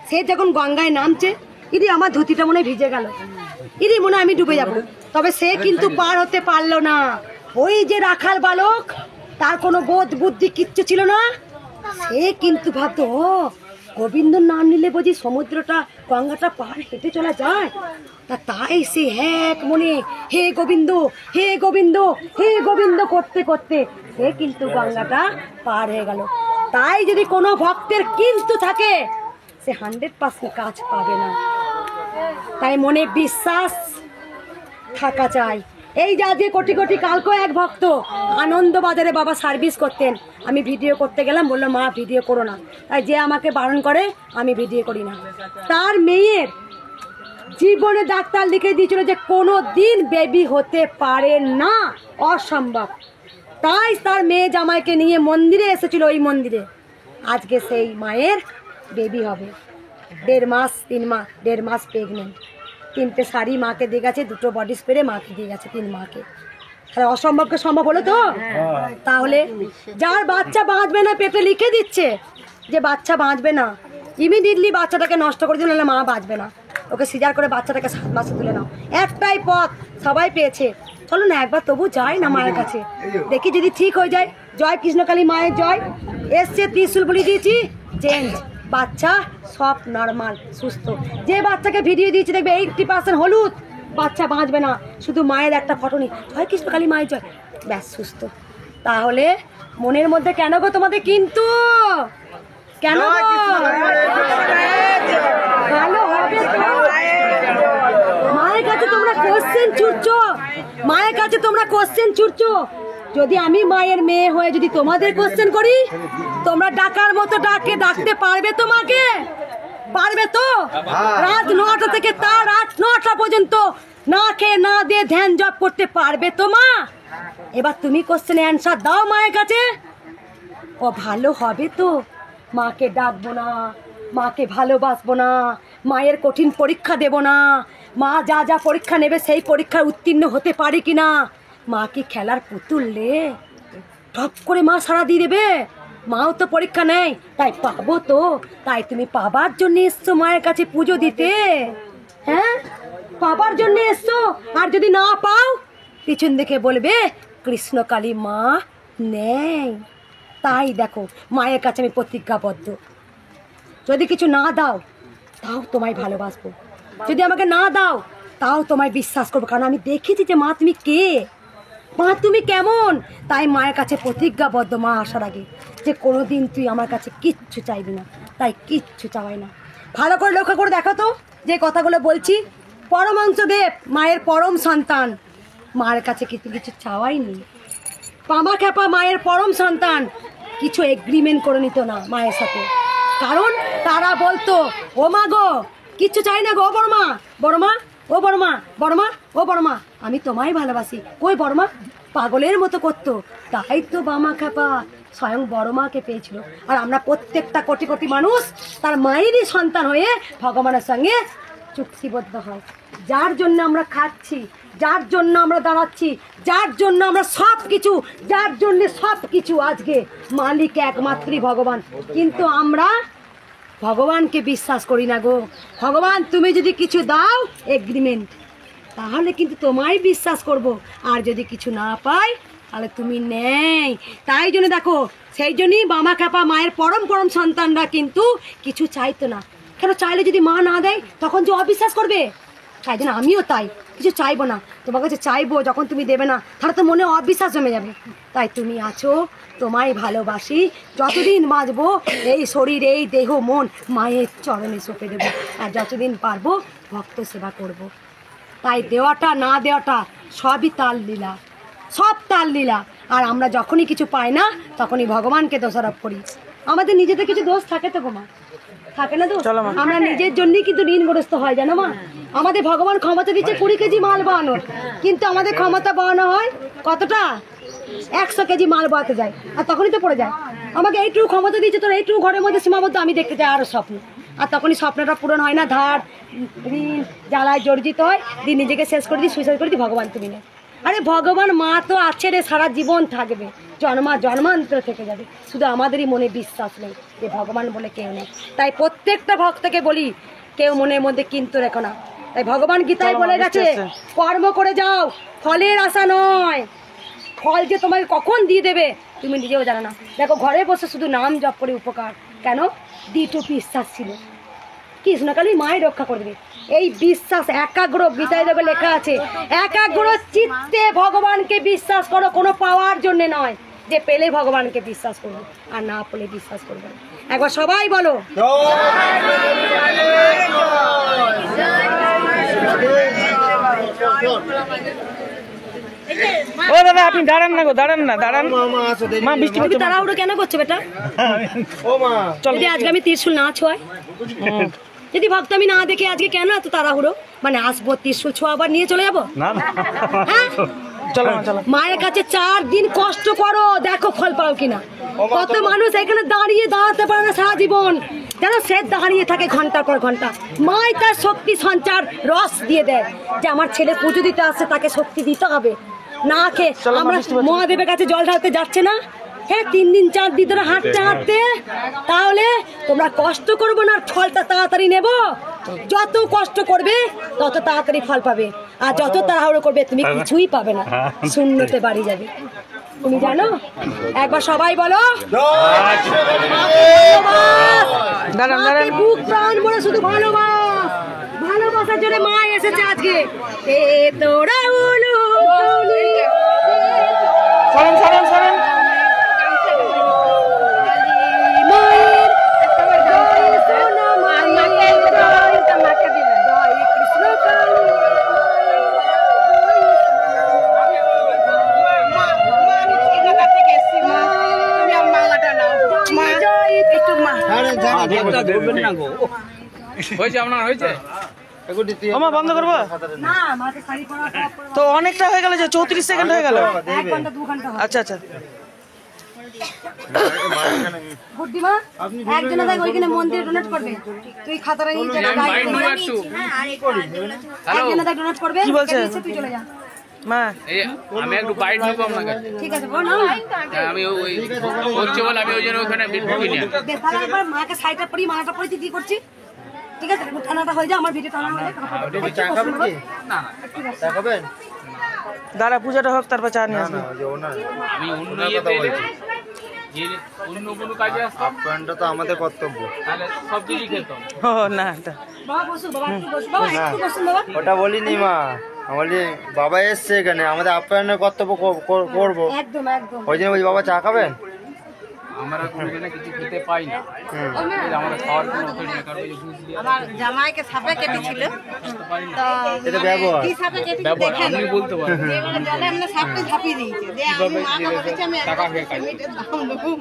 সে যখন গঙ্গায় নামছে, ইদি আমার ধুতিটা মনে ভিজে গেল, ইদি মনে আমি ডুবে যাব, তবে সে কিন্তু পার হতে পারলো না। ওই যে রাখাল বালক, তার কোনো বোধ বুদ্ধি কিচ্ছু ছিল না, সে কিন্তু ভাবতো ও গোবিন্দর নাম নিলে বুঝি সমুদ্রটা, গঙ্গাটা পার হেঁটে চলা যায়। তাই সে এক মনে হে গোবিন্দ হে গোবিন্দ হে গোবিন্দ করতে করতে সে কিন্তু গঙ্গাটা পার হয়ে গেল। তাই যদি কোনো ভক্তের কিন্তু থাকে, সে 100% কাজ পাবে না। তাই মনে বিশ্বাস থাকা চাই। এই যে আজকে কোটি কালকেও এক ভক্ত আনন্দবাজারে বাবা সার্ভিস করতেন, আমি ভিডিও করতে গেলাম, বললো মা ভিডিও করো না। তাই যে আমাকে বারণ করে আমি ভিডিও করি না। তার মেয়ের জীবনে ডাক্তার লিখে দিয়েছিল যে কোনো দিন বেবি হতে পারে না, অসম্ভব। তাই তার মেয়ে জামাইকে নিয়ে মন্দিরে এসেছিল, ওই মন্দিরে। আজকে সেই মায়ের বেবি হবে, 1.5 মাস প্রেগনেন্ট। 3টে শাড়ি মাকে দিয়ে গেছে, 2টো বডি স্প্রে মাকে দিয়ে গেছে, 3 মাকে। তাহলে অসম্ভবকে সম্ভব হলো তো? তাহলে যার বাচ্চা বাঁচবে না, পেটে লিখে দিচ্ছে যে বাচ্চা বাঁচবে না, ইমিডিয়েটলি বাচ্চাটাকে নষ্ট করে দিল, মা বাঁচবে না, ওকে সিজার করে বাচ্চাটাকে 7 মাসে তুলে নাও। একটাই পথ, সবাই পেয়েছে, চলো না একবার তবু যাই না মায়ের কাছে, দেখি যদি ঠিক হয়ে যায়। জয় কৃষ্ণকালী মায়ের জয়। এসছে, ত্রিশূল বলি দিয়েছি, চেঞ্জ, বাচ্চা সব নর্মাল সুস্থ। যে বাচ্চাকে ভিডিও দিয়েছি দেখবে 80% হলুদ, বাচ্চা বাঁচবে না, শুধু মায়ের একটা ফটো নেই, জয় কৃষ্ণকালী মায়ের জয়, ব্যাস সুস্থ। তাহলে মনের মধ্যে কেন গো তোমাদের কিন্তু, কেন ভালো হবে তো? মায়ের কাছে তোমরা কোশ্চেন ছুটছো, মায়ের কাছে তোমরা কোশ্চেন ছুটছো। যদি আমি মায়ের মেয়ে হয়ে যদি তোমাদের কোশ্চেন করি, তোমরা ডাকার মতো ডাকতে পারবে তোমাকে? পারবে তো? রাত 9টা থেকে তার রাত 9টা পর্যন্ত না খেয়ে না দিয়ে ধ্যান জপ করতে পারবে তো মা? এবার তুমি কোশ্চেনে অ্যান্সার দাও মায়ের কাছে। ও ভালো হবে তো? মাকে ডাকবো না, মাকে ভালোবাসবো না, মায়ের কঠিন পরীক্ষা দেব না, মা যা যা পরীক্ষা নেবে সেই পরীক্ষায় উত্তীর্ণ হতে পারি কিনা। মা কি খেলার পুতুল রে, টপ করে মা সারা দিয়ে দেবে? মাও তো পরীক্ষা নেয়, তাই পাবো তো। তাই তুমি পাবার জন্য এসছো মায়ের কাছে পুজো দিতে, হ্যাঁ? পাবার জন্য এসছো, আর যদি না পাও পিছন দেখে বলবে কৃষ্ণকালী মা নেই। তাই দেখো মায়ের কাছে আমি প্রতিজ্ঞাবদ্ধ, যদি কিছু না দাও তাও তোমায় ভালোবাসবো, যদি আমাকে না দাও তাও তোমায় বিশ্বাস করবো, কারণ আমি দেখেছি যে মা তুমি কে, মা তুমি কেমন। তাই মায়ের কাছে প্রতিজ্ঞাবদ্ধ মা আসার আগে, যে কোনোদিন তুই আমার কাছে কিচ্ছু চাইবি না, তাই কিচ্ছু চাওয়াই না। ভালো করে লক্ষ্য করে দেখো তো যে কথাগুলো বলছি, পরমাংশদেব মায়ের পরম সন্তান, মায়ের কাছে কিন্তু কিছু চাওয়াই নেই। পামা খ্যাপা মায়ের পরম সন্তান কিছু এগ্রিমেন্ট করে নিত না মায়ের সাথে, কারণ তারা বলতো ও মা গো কিচ্ছু চাই না গো, ও বড়মা বড়মা, ও বড়মা বড়মা, ও বড়মা আমি তোমায় ভালোবাসি, কই বড়মা, পাগলের মতো করতো। তাই তো বামা খ্যাপা স্বয়ং বড় মাকে পেয়েছিল। আর আমরা প্রত্যেকটা কোটি কোটি মানুষ তার মায়েরই সন্তান হয়ে ভগবানের সঙ্গে চুক্তিবদ্ধ হয়। যার জন্য আমরা খাচ্ছি, যার জন্য আমরা দাঁড়াচ্ছি, যার জন্য আমরা সব কিছু, যার জন্য সব কিছু আজকে মালিক একমাত্রই ভগবান, কিন্তু আমরা ভগবানকে বিশ্বাস করি না গো। ভগবান তুমি যদি কিছু দাও এগ্রিমেন্ট, তাহলে কিন্তু তোমায় বিশ্বাস করব, আর যদি কিছু না পাই তাহলে তুমি নেই। তাই জন্য দেখো, সেই জন্যই বামা খ্যাপা মায়ের পরম পরম সন্তানরা কিন্তু কিছু চাইতো না। কেন চাইলে যদি মা না দেয় তখন যে অবিশ্বাস করবে, তাই জন্য আমিও তাই কিছু চাইবো না, তোমার কাছে চাইবো, যখন তুমি দেবে না তাহলে তো মনে অবিশ্বাস জমে যাবে। তাই তুমি আছো, তোমায় ভালোবাসি, যতদিন বাঁচবো এই শরীর এই দেহ মন মায়ের চরণে সঁপে দেবো, আর যতদিন পারবো ভক্ত সেবা করব। তাই দেওয়াটা না দেওয়াটা সবই তার লীলা, সব তার লীলা। আর আমরা যখনই কিছু পাই না তখনই ভগবানকে দোষারোপ করি। আমাদের নিজেদের কিছু দোষ থাকে তো গো মা, থাকে না তো? আমরা নিজের জন্যই কিন্তু ঋণগ্রস্ত হয়, জানো মা। আমাদের ভগবান ক্ষমতা দিচ্ছে 20 কেজি মাল বানানোর, কিন্তু আমাদের ক্ষমতা বানানো হয় কতটা? 100 কেজি মাল বানাতে যায়, আর তখনই তো পড়ে যায়। আমাকে এইটুকু ক্ষমতা দিচ্ছে, তোর এইটুকু ঘরের মধ্যে সীমাবদ্ধ, আমি দেখতে যাই আরো স্বপ্ন, আর তখনই স্বপ্নটা পূরণ হয় না, ধার ঋণ জ্বালায় জর্জিত হয়, দিয়ে নিজেকে শেষ করে দিই, সুইসাইড করে দিই, ভগবান তুমি নেই। আরে ভগবান মা তো আছে রে, সারা জীবন থাকবে, জন্মান্তর থেকে যাবে, শুধু আমাদেরই মনে বিশ্বাস নেই যে ভগবান বলে কেউ নেই। তাই প্রত্যেকটা ভক্তকে বলি, কেউ মনের মধ্যে কিন্তু রেখো না। তাই ভগবান গীতায় বলে গেছে, কর্ম করে যাও, ফলের আশা নয়। ফল যে তোমাকে কখন দিয়ে দেবে তুমি নিজেও জানো না। দেখো ঘরে বসে শুধু নাম জপ করে উপকার কেন? দ্বিতীয় বিশ্বাস ছিল, কৃষ্ণকালী মায়ের রক্ষা করবে, এই বিশ্বাস একাগ্র। গীতায় দেখবে লেখা আছে, একাগ্র চিত্তে ভগবানকে বিশ্বাস করো, কোনো পাওয়ার জন্য নয়, যে পেলে ভগবানকে বিশ্বাস করবে, আর না পেলে বিশ্বাস করবে না। একবার সবাই বলো ও দাদা আপনি দাঁড়ান না গো, দাঁড়ান না, দাঁড়ান। মা বৃষ্টি পড়ছে, তাড়াহুড়ো কেন করছো বেটা? যদি আজকে আমি ত্রিশূল না ছোঁয়াই, যদি ভক্ত আমি না দেখে আজকে কেন এত তাড়াহুড়ো? মানে আসবো ত্রিশূল ছোঁয়া আবার নিয়ে চলে যাবো? হ্যাঁ, মায়ের কাছে 4 দিন কষ্ট করো, দেখো ফল পাও কিনা। কত মানুষ এখানে দাঁড়াতে পারে না সারা জীবন, যেন সে দাঁড়িয়ে থাকে ঘন্টার পর ঘন্টা। মাই তার শক্তি সঞ্চার রস দিয়ে দেয়, যে আমার ছেলে পুজো দিতে আসছে, তাকে শক্তি দিতে হবে। না খেয়ে আমরা মহাদেবের কাছে জল ঢালতে যাচ্ছে না, হ্যাঁ 3 দিন 4 দিন ধরে হাঁটতে হাঁটতে, তাহলে তোমরা কষ্ট করবো না, ফলটা তাড়াতাড়ি নেব। যত কষ্ট করবে তত তাড়াতাড়ি ফল পাবে, আর যত তাড়াহুড়ো করবে তুমি কিছুই পাবে না, শূন্যতে বাড়ি যাবে। তুমি জানো? একবার সবাই বলো বুক প্রাণ ভরে শুধু ভালোবাস, ভালোবাসার জন্য মা এসেছে আজকে। তোরা বন্ধ করবো তো, অনেকটা হয়ে গেল, যে 34 সেকেন্ড হয়ে গেল। 1 ঘন্টা 2 ঘন্টা। আচ্ছা আচ্ছা, বুদ্ধিমা একজন দেখ ওইখানে মন্দিরে ডোনেট করবে, তুই খাতাটা নিয়ে চলে যা, একজন দেখ ডোনেট করবে। কি বলছে? তুই চলে যা মা, আমি একটু বাইট নেবো আপনার কাছে। ঠিক আছে বল না, আমি ওই হচ্ছে বলে আমি ওই জন্য ওখানে ঢুকি না। তাহলে একবার মাকে সাইডটা পরি, মালাটা পরি, তুই কি করছিস? ঠিক আছে, টানাটা হয়ে যায়, আমার ভিডিও টানা হয়ে যায়। চা খাবেন কি? চা খাবেন? দাঁড়া পূজাটা হোক তারপর চা নিয়ে না আসবো। না, ওই যে ওনার আমি অন্য ওনার ইয়ে কথা পেলে বলছি। অন্য কোনো কাজে আসতাম আপ্যায়নটা তো আমাদের কর্তব্য। তাহলে সব কিছুই খেতাম। ও না এটা বাবা বসুন, বাবা একটু বসুন, বাবা একটু বসুন বাবা। ওটা বলিনি মা, বলি বাবা এসছে এখানে, আমাদের আপ্যায়নের কর্তব্য করবো। একদম একদম। ওই জন্য বলছি বাবা চা খাবেন? আমরা কোনোদিনও কিছু খেতে পাই না, আমাদের খাওয়ার কোনো অথরিটি নেই, কারণ এই যে বুঝলি আমার জামাইকে সাপে কেটেছিল, এটা ব্যবহার। ব্যবহার আপনি বলতে পারেন সাপে ঝাঁপিয়ে দিয়েছে। টাকা খেয়ে কাজ।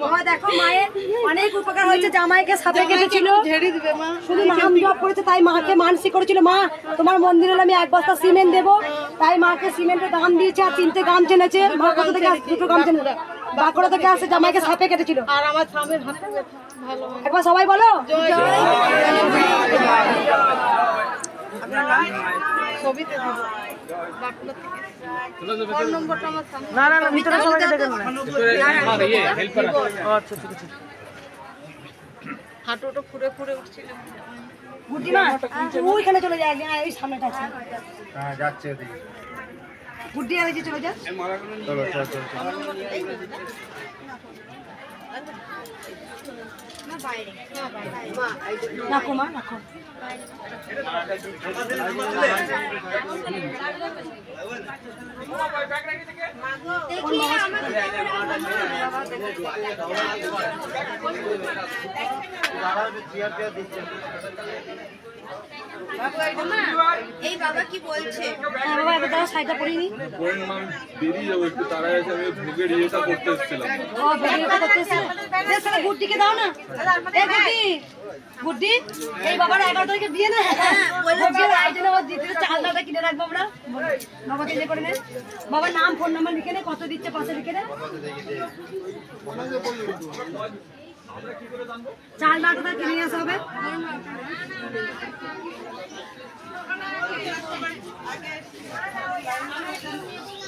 বাবা দেখো, মায়ের অনেক উপকার হয়েছে, জামাইকে সাপে কেটেছিল, ঝেড়ে দিবে মা। শুধু নাম জপ করেছে, তাই মাকে মানসিক করেছিল, মা তোমার মন্দিরে আমি 1 বস্তা সিমেন্ট দেবো, তাই মাকে সিমেন্টের দাম দিয়েছে, আর 3টে গামছা এনেছে। মা কোথা থেকে আসছে? 2টো গামছা এনেছে, বাঁকুড়া থেকে আসছে, জামাইকে সাপে কেটেছিল। আর আমার স্বামীর হাতে ভালো। একবার সবাই বলো ছবিতে দিবে। বাটলা থেকে। ফোন নম্বরটা আমার স্বামী। না না না, ভিতরে সবাইকে ডেকে না। আমার ইয়ে হেল্পার আছে। ও আচ্ছা ঠিক আছে। হাঁটুটা ফুরে ফুরে উঠছিল। গুড্ডিমা ওইখানে চলে যায়, ওই সামনেটা আছে হ্যাঁ যাচ্ছে ওদিকে। গুড্ডি, ওই যে চলে যা। চলো চল চল চল। রাখো মা, রাখো। এই বাবা কি বলছে? হ্যাঁ বাবা, এবার দাও, শাড়িটা পরিনি। বেরিয়ে যাবো একটু তারা এসে আমি ভোগের ইয়েটা করতে এসেছিলাম। ও ভিডিওটা করতেছে, দেখ সারা গুড্ডিকে দাও না। এই গুড্ডি, গুড্ডি, এই বাবার 11 তারিখে বিয়ে না, বলছে আইজনে ওর দিদির চালটা কিনে রাখবো আমরা। বাবা দিলে করে নে, বাবার নাম ফোন নাম্বার লিখে নে, কত দিচ্ছে পাশে লিখে নে। চাল ডাটা কিনে নিয়ে আসা হবে।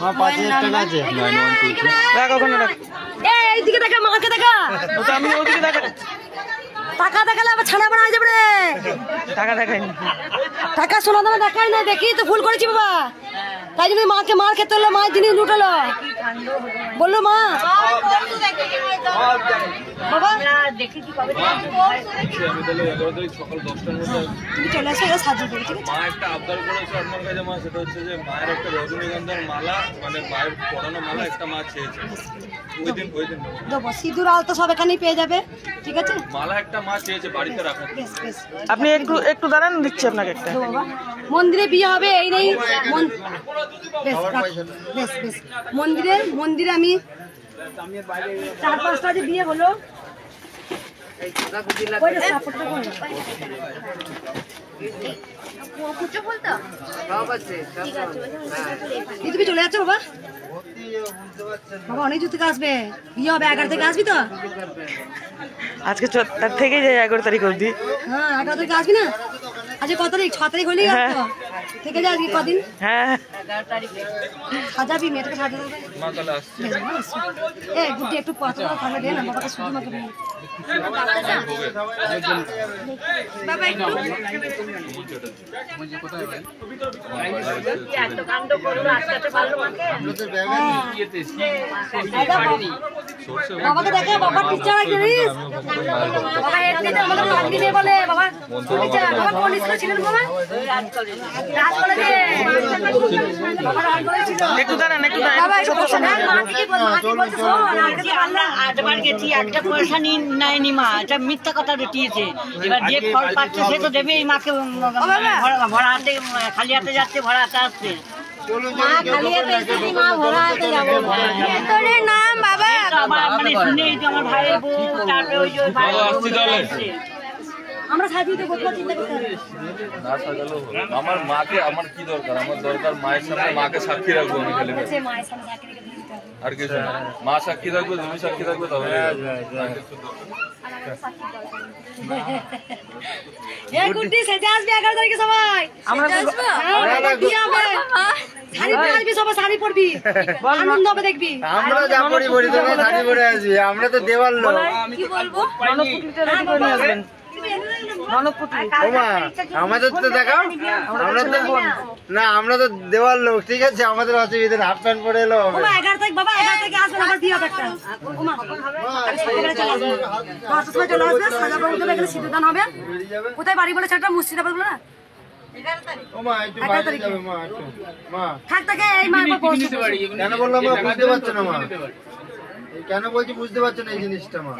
আমার 5000 টাকা আছে। রাখ ওখানে রাখ। এইদিকে দেখা, মাকে দেখা, ও তো আমি ওদিকে দেখা। টাকা দেখালে আবার ছানা বানা হয়ে যাবে রে। টাকা দেখাইনি। টাকা সোনা দামে দেখাই না, দেখি তো ভুল করেছি বাবা, তাই জন্য মাকে মার খেতে হলো, মায়ের জিনিস লুটালো। বললো মা বাবা দেখেছি কবে আমি তাহলে 11 তারিখ সকাল 10টার মধ্যে তুমি চলে আসো, এটা সাজিয়ে দেবো, ঠিক আছে? মা একটা আবদার করেছে আপনার কাছে মা, সেটা হচ্ছে যে মায়ের একটা রজনীগন্ধার মালা, মানে মায়ের পরানো মালা একটা মা চেয়েছে। ওই দিন দেবো, সিঁদুর আলতা সব এখানেই পেয়ে যাবে, ঠিক আছে? মালা একটা মা চেয়েছে বাড়িতে রাখার। বেশ বেশ, আপনি একটু একটু দাঁড়ান, দিচ্ছি আপনাকে একটা। দেবো বাবা। মন্দিরে বিয়ে হবে, এই নেই বেশ বেশ বেশ। মন্দিরে আমি 4-5টা যে বিয়ে হলো, ওইটা সাপোর্টটা করো। তুমি চলে যাচ্ছ বাবা? বাবা অনেক দূর থেকে আসবে, বিয়ে হবে 11 থেকে, আসবি তো? আজকে তার থেকেই যাই 11 তারিখ অবধি। হ্যাঁ 11 থেকে আসবি না? আজকে কত তারিখ? 6 তারিখ হলেই গেল তো, থেকে যা আজকে কদিন হ্যাঁ সাজাবি, মেয়েটাকে সাজাতে হবে। মা তাহলে আসছে। এ গুড্ডি একটু কথা ভালো দে না, বাবাকে শুধু মাকে দিই। বাবা একটু বাবাকে দেখে, বাবার টিচার জানিস, বাবা এমনি তো আমাদের পাগলি মেয়ে বলে, বাবা টিচার। বাবা কোন স্কুলে ছিলেন বাবা? রাজ কলেজে। বাবা রাজ কলেজে ছিল। একটু দাঁড়ান, একটু দাঁড়ান। বাবা একটু বসে না, মাকে কি বল, মাকে বলছে শোন, আজকে তো আল্লাহ আটবার গেছি, একটা পয়সা নেয়নি মা, এটা মিথ্যা কথা রটিয়েছে। এবার যে ফল পাচ্ছে সে তো দেবে, এই মাকে ভরা হাতে, খালি হাতে যাচ্ছে, ভরা হাতে আসছে। মা খালি হাতে এসেছি, মা ভরা হাতে যাবো। তোর নাম বাবা? মানে শুনেই তো আমার ভাইয়ের বউ, তারপরে ওই যে আমরা সাজিয়ে দেবো, কোনো চিন্তা করতে হবে না সাজালেও হলো। আমার মাকে, আমার কি দরকার? আমার দরকার মায়ের সামনে মাকে সাক্ষী রাখবো আমি খালি। না। মায়ের সামনে চাকরি রেখে দিতে হবে। আর কিছু না। মা সাক্ষী রাখবে, তুমি সাক্ষী রাখবে, তবে এই গুড্ডি সেজে আসবি 11 তারিখে সবাই। আমরা আসবো, হ্যাঁ বিয়ে হবে, শাড়ি পরে আসবি, সবাই শাড়ি পরবি, আনন্দ হবে দেখবি। আমরা যা পরি পরি, তোমরা শাড়ি পরে আসবি, আমরা তো দেওয়াল লোক। কি বলবো? মানব পুটিটা রেডি করে নিয়ে আসবেন। ওমা আমাদের তো দেখাও, আমরা তো না, আমরা তো দেওয়ার লোক, ঠিক আছে, আমাদের অসুবিধা নেই, হাফ প্যান্ট পরে এলো হবে। 11 তারিখ বাবা, 11 তারিখে আসবেন, আবার দিয়ে হবে একটা। ওমা চলে আসবে, সাজাবো, এখানে সিদ্ধদান হবে। কোথায় বাড়ি বলে সেটা মুর্শিদাবাদ বলে না? ওমা একটু বাইরে যাবে মা, একটু মা থাক থাকে এই মা কেন বললাম মা, বুঝতে পারছো না মা, কেন বলছি বুঝতে পারছো না এই জিনিসটা মা?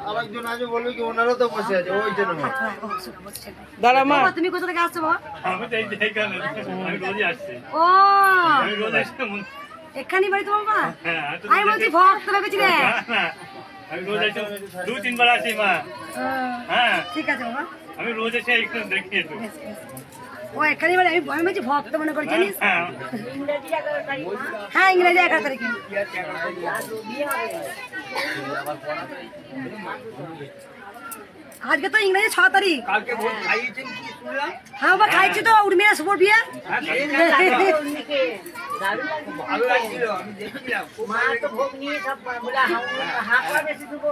আরেকজন আগে বলবে কি ওনারও তো বসে আছে, ওই জন্য মা। দাঁড়া মা, তুমি কোথা থেকে আসছো বাবা? ও এখানে বাড়ি তোমার মা? আমি বলছি ভক্ত ভেবেছি রে। আমি রোজ আসি, 2-3 বার আসি মা। হ্যাঁ ঠিক আছে বাবা, আমি রোজ এসে একটু দেখি তো। ও এখানে বাড়ি, আমি বলছি ভক্ত মনে করে, জানিস? হ্যাঁ ইংরেজি 11 তারিখে। আজকে তো ইংরেজি 6 তারিখ। হ্যাঁ বাবা খাইছি তো, উর্মিলা শুভ বিয়ে। ভালো লাগছিল, আমি দেখছিলাম মা তো ভোগ নিয়ে সব বলে হাঁকা বেশি দেবো,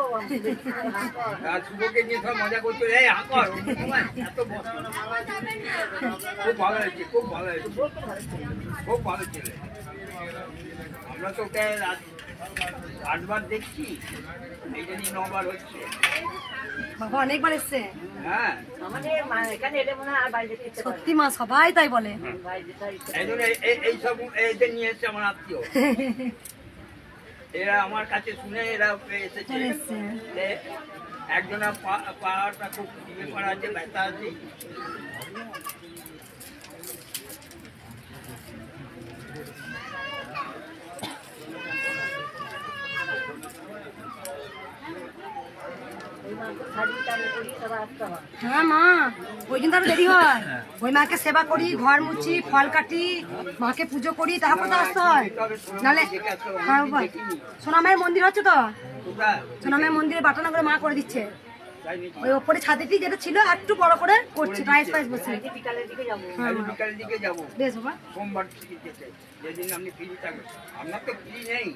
শুভকে নিয়ে সব মজা করছিল, এই হাঁকর এত খুব ভালো হয়েছে, খুব ভালো হয়েছে, খুব ভালো ছিল। আমরা তো ওকে 8বার দেখছি, এই জন্যই 9বার হচ্ছে। বাবা অনেকবার এসছে। হ্যাঁ আমাদের এখানে এলে মনে হয় আর বাইরে যেতে পারে। সত্যি মা, সবাই তাই বলে। এই সব এদের নিয়ে এসছে আমার আত্মীয়, এরা আমার কাছে শুনে এরা এসেছে। একজনের পাটা খুব ইয়ে করা আছে, ব্যথা আছে। হ্যাঁ মা, ওই জন্য আরো দেরি হয়। ওই মাকে সেবা করি, ঘর মুছি, ফল কাটি, মাকে পুজো করি, তারপর তো আসতে হয়। নাহলে হ্যাঁ বাবা, সোনামায়ের মন্দির হচ্ছে তো, সোনামায়ের মন্দিরে বাটানা করে মা করে দিচ্ছে। ওই ওপরে ছাদেটি যেটা ছিল একটু বড় করে করছি, টাইস ফাইস বসে। বিকালের দিকে যাবো, বেশ বাবা, সোমবার থেকে যেতে, যেদিন আপনি ফ্রি থাকবেন। আপনার তো ফ্রি নেই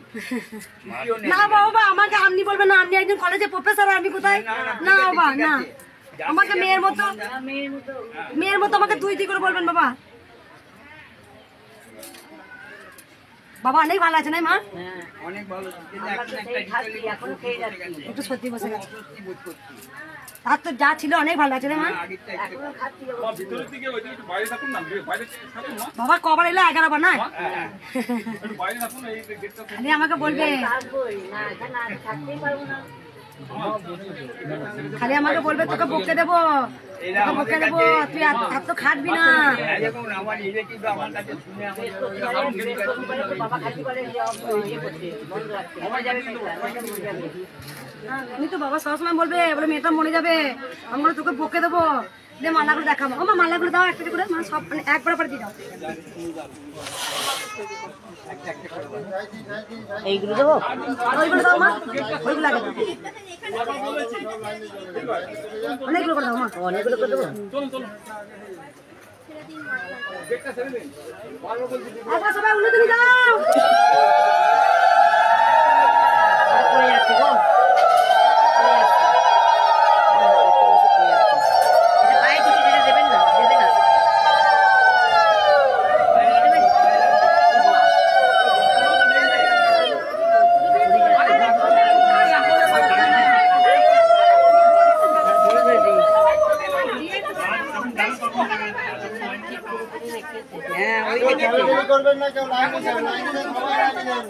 না বাবা, আমাকে আপনি বলবেন না, আপনি একজন কলেজে প্রফেসর, আমি কোথায়? না বাবা না, আমাকে মেয়ের মতো আমাকে তুই করে বলবেন বাবা। বাবা অনেক ভালো আছে না মা? অনেক ভালো, একটু সত্যি বসে গেছে, আর তো যা ছিল অনেক ভালো আছে রে মা। বাবা কবার এলে 11 বার না, খালি আমাকে বলবে, খালি আমাকে বলবে তোকে বকে দেবো, তুই আর তো খাটবি না। আমি তো বাবা সবসময় বলবে, বলে মেয়েটা মনে যাবে, আমরা তোকে বকে দেবো, দিয়ে মালাগুলো দেখাবো। ও মা মালাগুলো দাও একটা করে, মানে সব মানে একবার পরে দিয়ে দাও। এইগুলো দেবো, ওইগুলো দাও মা, ওইগুলো আগে দাও, অনেকগুলো করে দাও মা, অনেকগুলো করে দেবো। একবার সবাই উল্লে তুমি দাও। করবেন না কেউ, লাইনে যান, লাইনে যান, সবাই লাইনে যান।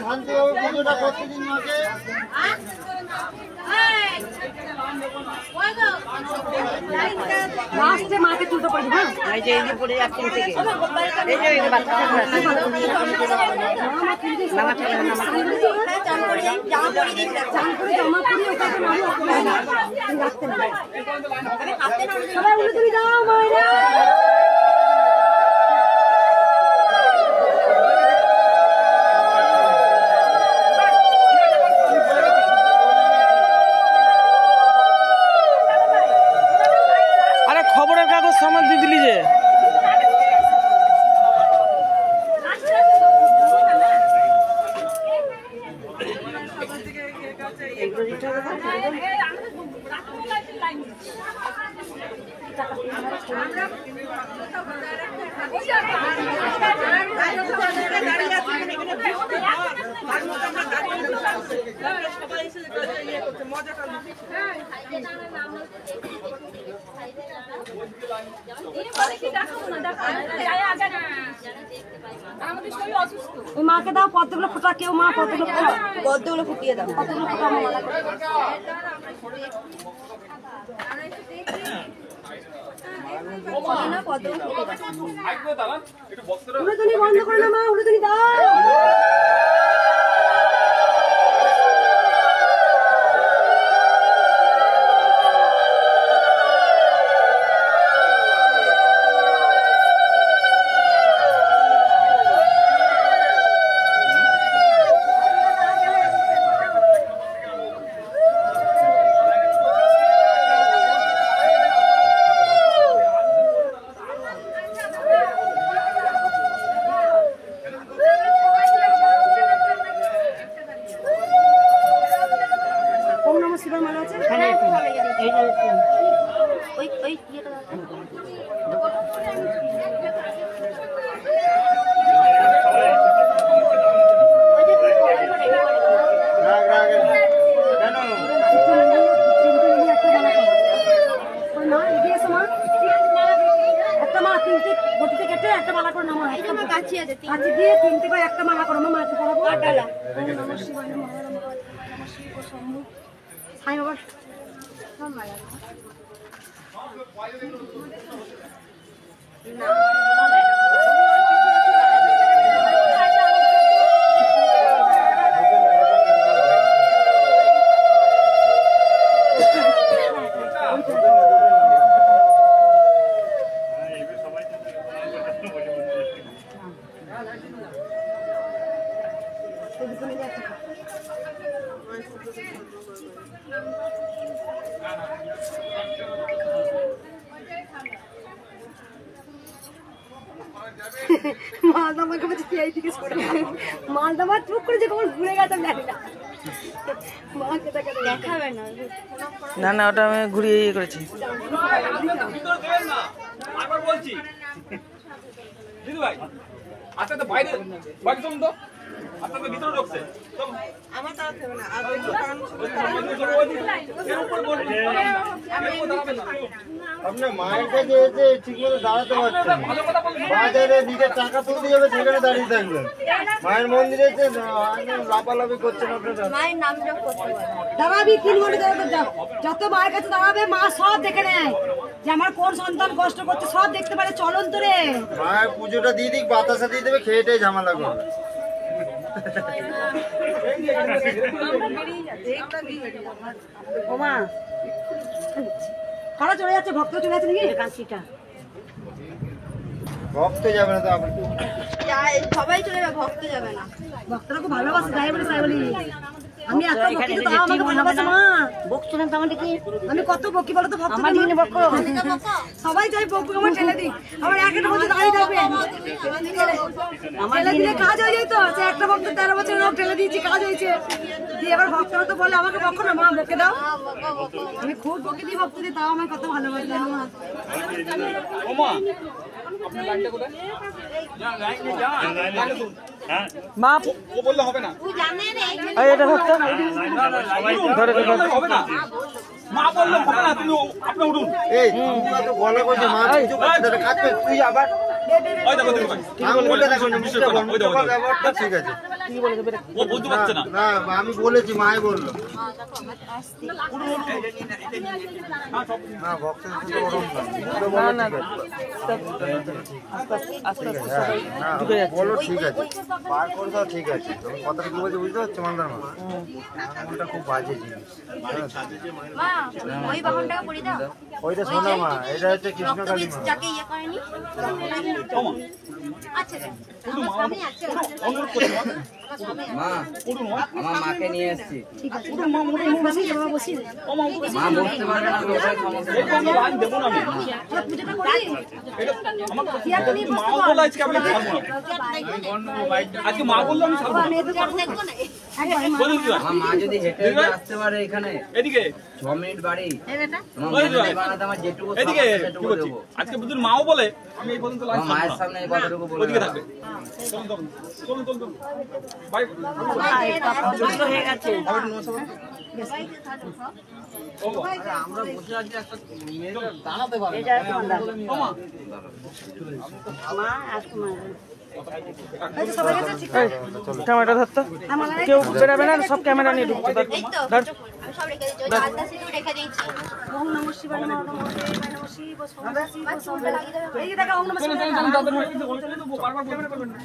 শান্তিভাবে পুজোটা করতে দিন মাকে। লাস্টে মাকে তুলতে পারবো। হ্যাঁ এই যে এই যে পড়ে যাচ্ছে থেকে, এই যে এই বাচ্চাটা আছে, সবাই উল্লে তুমি দাও মায়েরা। আরে খবরের কাগজ সামান দিয়ে দিলি যে। ওই মাকে দাও পদ্মগুলো ফোটা, কেউ মা পদ্মগুলো পদ্মগুলো ফুটিয়ে দাও, পদ্মগুলো ফোটা আমার মালা করে। উড়োদনি বন্ধ করে না মা, উড়োদনি দাও। মালদা চুপ করে যে কখন ঘুরে গেছে জানি না, দেখাবে না। না না, ওটা আমি ঘুরিয়ে ইয়ে করেছি। বলছি দিদি ভাই, আচ্ছা তো বাইরে বাইরে চলুন তো, আপনাদের ভিতরে ঢুকছে আমার তারা থাকবে না। আপনার মায়ের কাছে এসে ঠিক মতো দাঁড়াতে পারছেন, বাজারে নিজের টাকা তুলতে যাবে সেখানে দাঁড়িয়ে থাকবেন, মায়ের মন্দিরে এসে লাফালাফি করছেন আপনারা। মায়ের নাম জপ করতে দাঁড়াবি 3 ঘন্টা দাঁড়াতে যাও, যত মায়ের কাছে দাঁড়াবে মা সব দেখে নেয় যে আমার কোন সন্তান কষ্ট করছে, সব দেখতে পারে। চলন তো রে মায়ের পুজোটা দিয়ে দিক, বাতাসা দিয়ে দেবে, খেয়েটাই ঝামেলা করবে। ওমা কারা চলে যাচ্ছে, ভক্ত চলে যাচ্ছে নাকি? কাঁচিটা ভক্ত যাবে না তো আপনি, সবাই চলে যাবে, ভক্ত যাবে না। ভক্তরা খুব ভালোবাসে, যাই বলে তাই বলি। আমি এত বকি তো তাও আমাকে ভালোবাসে মা। বকছো না তাহলে কি? আমি কত বকি বলো তো, ভক্ত নিয়ে বকো। সবাই চাই বকু, আমার ঠেলে দিই, আমার একটা বছর দাঁড়িয়ে থাকবে, ঠেলে দিলে কাজ হয়ে যায়। তো সে একটা ভক্ত 13 বছর লোক ঠেলে দিয়েছি, কাজ হয়েছে। দিয়ে এবার ভক্তরা তো বলে আমাকে বকো না মা, বকে দাও। আমি খুব বকে দিই ভক্তদের, তাও আমার কত ভালোবাসে মা। মা ও বললে হবে না, এটা ভক্ত ধরে হবে না, মা বললে হবে না, তুমি আপনি উঠুন। এই তুমি তো বলা করছো মা কিছু করতে না, কাজ কর তুই আবার। ওই দেখো দেখো ভাই, আঙুলটা দেখো না, মুখটা বন্ধ কর, ব্যাপারটা ঠিক আছে। ও বলতে পারছে না। না আমি বলেছি, মাই বললো না ভক্তের সাথে ওরকম না, বলো ঠিক আছে, পার করে দাও ঠিক আছে। তুমি কথাটা কি বলছো বুঝতে পারছো মালদার মা? আঙুলটা খুব বাজে জিনিস, ওই বাহনটাকে পড়ি দাও। ওইটা শোনো মা, এটা হচ্ছে কৃষ্ণ কালী মা। যাকে ইয়ে করেনি আচ্ছা আমার স্বামী আছে, মা আমার মাকে নিয়ে এসেছি। ঠিক আছে মা, মোটা বসি বাবা, বসি মা বসতে পারবে না, ওটাই সমস্যা। দেবো না আমি, পূজাটা করি। মা বলে আজকে আমি আজকে মা বললো আমি ছাড়বো না। আমার মা যদি হেঁটে হেঁটে আসতে পারে এখানে, এদিকে 6 মিনিট বাড়ি, আমার যেটুকু এদিকে কি করছি আজকে বুঝুন, মাও বলে আমি এই পর্যন্ত মায়ের সামনে এই কথাটুকু বলে ওদিকে থাকবে। চলুন চলুন চলুন চলুন। ভাই হয়ে গেছে আমরা বসে আছি একটা মেয়েটা দাঁড়াতে পারে ক্যামেরা ধরতো কেউ বেরাবে না, সব ক্যামেরা নিয়ে ঢুকছে। ধর ওম নমঃ শিবায় নমঃ নমঃ শিব শিব এই দেখো ওম নমঃ শিবায় বারবার ক্যামেরা করবেন না,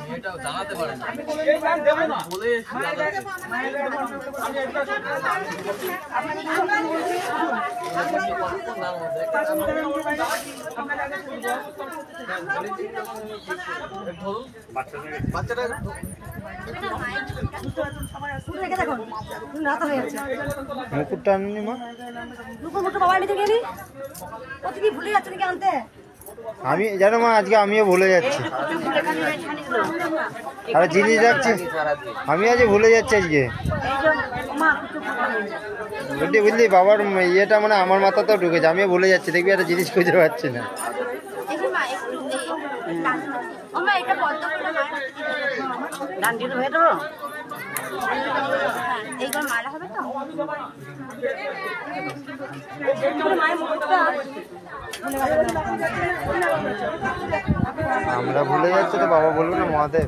মেয়েটা দাঁড়াতে পারে না এই গান দেব না বলে বাচ্চাটা রেখে দেখো রাত হয়ে যাচ্ছে মুকুটটা আননি মা? লুকো মুটো বাবা নিতে গেলি ও তুই কি ভুলে যাচ্ছ নাকি আনতে? আমি জানো মা, আজকে আমিও ভুলে যাচ্ছি। আরে জিনিস রাখছি, আমি আজ ভুলে যাচ্ছি আজকে। বুঝলি বুঝলি বাবার ইয়েটা মানে আমার মাথাতেও ঢুকেছে, আমিও ভুলে যাচ্ছি। দেখবি একটা জিনিস খুঁজে পাচ্ছি না। এইবার মারা হবে তো আমরা ভুলে যাচ্ছি তো বাবা বলবো না মহাদেব।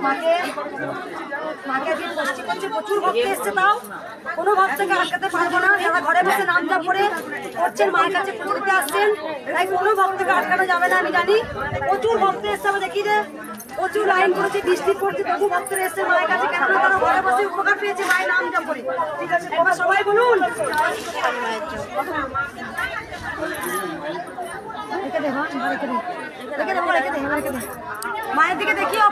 মাকে আজকে কষ্ট করছে, প্রচুর ভক্ত এসছে, তাও কোনো ভক্তকে আটকাতে পারবো না। যারা ঘরে বসে নাম জাপ করে করছেন, মায়ের কাছে পুজো দিতে আসছেন, তাই কোনো ভক্তকে আটকানো যাবে না। আমি জানি প্রচুর ভক্ত এসছে, আমরা দেখি যে প্রচুর লাইন করেছে, বৃষ্টি পড়ছে, তবু ভক্তরা এসছে মায়ের কাছে। কেননা তারা ঘরে বসে উপকার পেয়েছে মায়ের নাম জাপ করে। ঠিক আছে, তোমরা সবাই বলুন। রেখে দে মা, রেখে দে, রেখে দে, রেখে দে, রেখে দে। মায়ের দিকে দেখিও।